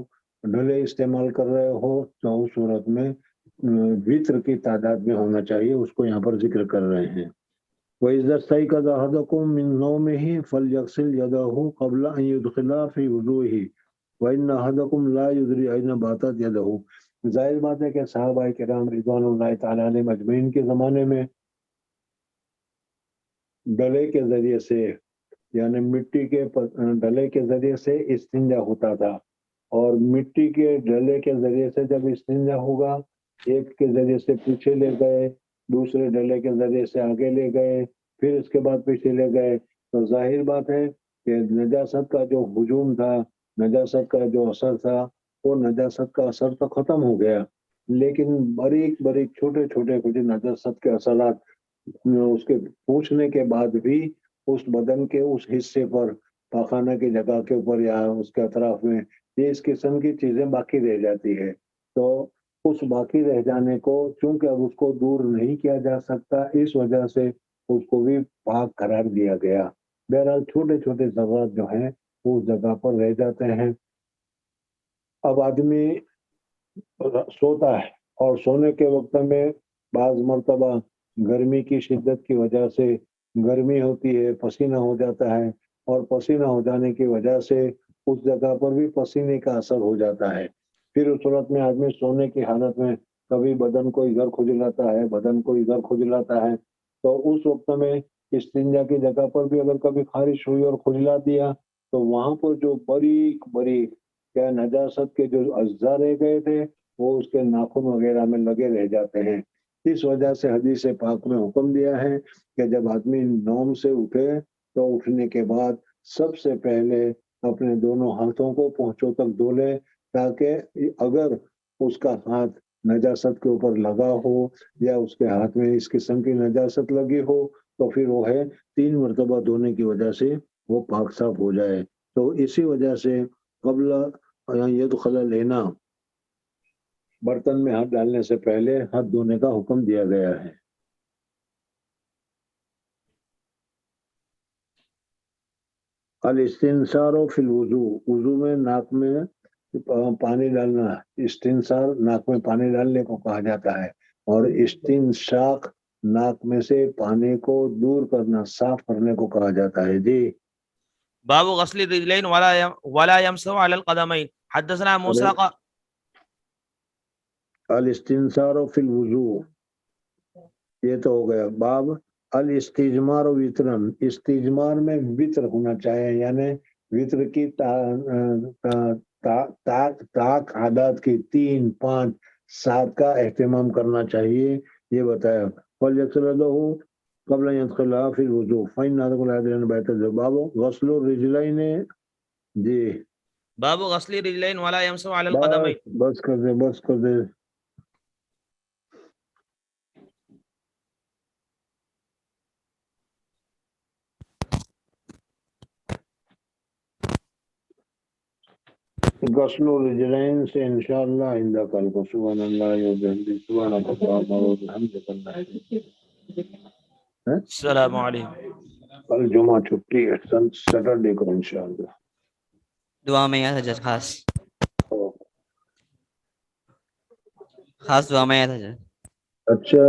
ڈھلے استعمال کر رہے ہو تو اس صورت میں وطر کی تعداد میں ہونا چاہیے، اس کو یہاں پر ذکر کر رہے ہیں. وَإِذَا اسْتَيْقَظَ أَحَدُكُم مِّن نَّوْمِهِ فَلْيَغْسِلْ يَدَيْهِ قَبْلَ أَن يُدْخِلَهَا فِي وُضُوئِهِ وَإِنَّ أَحَدَكُمْ لَا يُدْرِي أَيْنَ بَاتَتْ يَدُهُ. ظاہر بات ہے کہ صحابہ کرام رضوان اللہ تعالی علیہم اجمعین کے زمانے میں ڈلے کے ذریعے سے، یعنی مٹی کے ڈلے کے ذریعے سے استنجا ہوتا تھا، اور مٹی کے ڈلے کے ذریعے سے جب استنجا ہوگا، ایک کے ذریعے سے پیچھے لے گئے، دوسرے ڈلے کے ذریعے سے آگے لے گئے، پھر اس کے بعد پیچھے لے گئے، تو ظاہر بات ہے کہ نجاست کا جو ہجوم تھا، نجاست کا جو اثر تھا، وہ نجاست کا اثر تو ختم ہو گیا، لیکن باریک باریک چھوٹے چھوٹے کچھ نجاست کے اثرات اس کے پوچھنے کے بعد بھی اس بدن کے اس حصے پر، پاخانہ کی جگہ کے اوپر یا اس کے اطراف میں یہ اس قسم کی چیزیں باقی رہ جاتی ہے. تو اس باقی رہ جانے کو چونکہ اب اس کو دور نہیں کیا جا سکتا، اس وجہ سے اس کو بھی پاک قرار دیا گیا. بہرحال چھوٹے چھوٹے ذرات جو ہیں وہ اس جگہ پر رہ جاتے ہیں. اب آدمی سوتا ہے اور سونے کے وقت میں بعض مرتبہ گرمی کی شدت کی وجہ سے گرمی ہوتی ہے، پسینہ ہو جاتا ہے، اور پسینہ ہو جانے کی وجہ سے اس جگہ پر بھی پسینے کا اثر ہو جاتا ہے. پھر اس صورت میں آدمی سونے کی حالت میں کبھی بدن کو ادھر کھجلاتا ہے، بدن کو ادھر کھجلاتا ہے، تو اس وقت میں استنجا کی جگہ پر بھی اگر کبھی خارش ہوئی اور کھجلا دیا تو وہاں پر جو باریک باریک کیا نجاست کے جو اجزاء رہ گئے تھے وہ اس کے ناخن وغیرہ میں لگے رہ جاتے ہیں. اس وجہ سے حدیث پاک میں حکم دیا ہے کہ جب آدمی نوم سے اٹھے تو اٹھنے کے بعد سب سے پہلے اپنے دونوں ہاتھوں کو پونچھوں تک دھو لے، تاکہ اگر اس کا ہاتھ نجاست کے اوپر لگا ہو یا اس کے ہاتھ میں اس قسم کی نجاست لگی ہو تو پھر وہ ہے 3 مرتبہ دھونے کی وجہ سے وہ پاک صاف ہو جائے. تو اسی وجہ سے قبل یدخل لینا، برتن میں ہاتھ ڈالنے سے پہلے ہاتھ دھونے کا حکم دیا گیا ہے. الاستنصار فی الوضو، وضو میں ناک میں پانی ڈالنا، استنصار ناک میں پانی ڈالنے کو کہا جاتا ہے، اور استنشاق ناک میں سے پانی کو دور کرنا، صاف کرنے کو کہا جاتا ہے. جی. باب غسل الرجلين ولا يمسح على القدمين. حدثنا موسى الاستنصار فی الوضو، یہ تو ہو گیا. باب الاستجمار وطرن، استجمار میں وطر ہونا چاہیے، یعنی وطر کی طاق عادات کی 3، 5، 7 کا اہتمام کرنا چاہیے، یہ بتایا. قبل يدخل فی الوضو فإن أحدكم لا يدري أن بيت باب غسل الرجلين. جی. باب غسل الرجلين ولا يمسح على القدمين. بس کر دے، بس کر دے. غسل الرجلین سے انشاءاللہ آئندہ کل کو. سبحان اللہ وبحمدہ، سبحانک اللہم وبحمدک. السلام علیکم. کل جمعہ چھٹی ہے، سیٹرڈے کو انشاءاللہ. دعا میں یاد ہے، خاص دعا میں یاد ہے. اچھا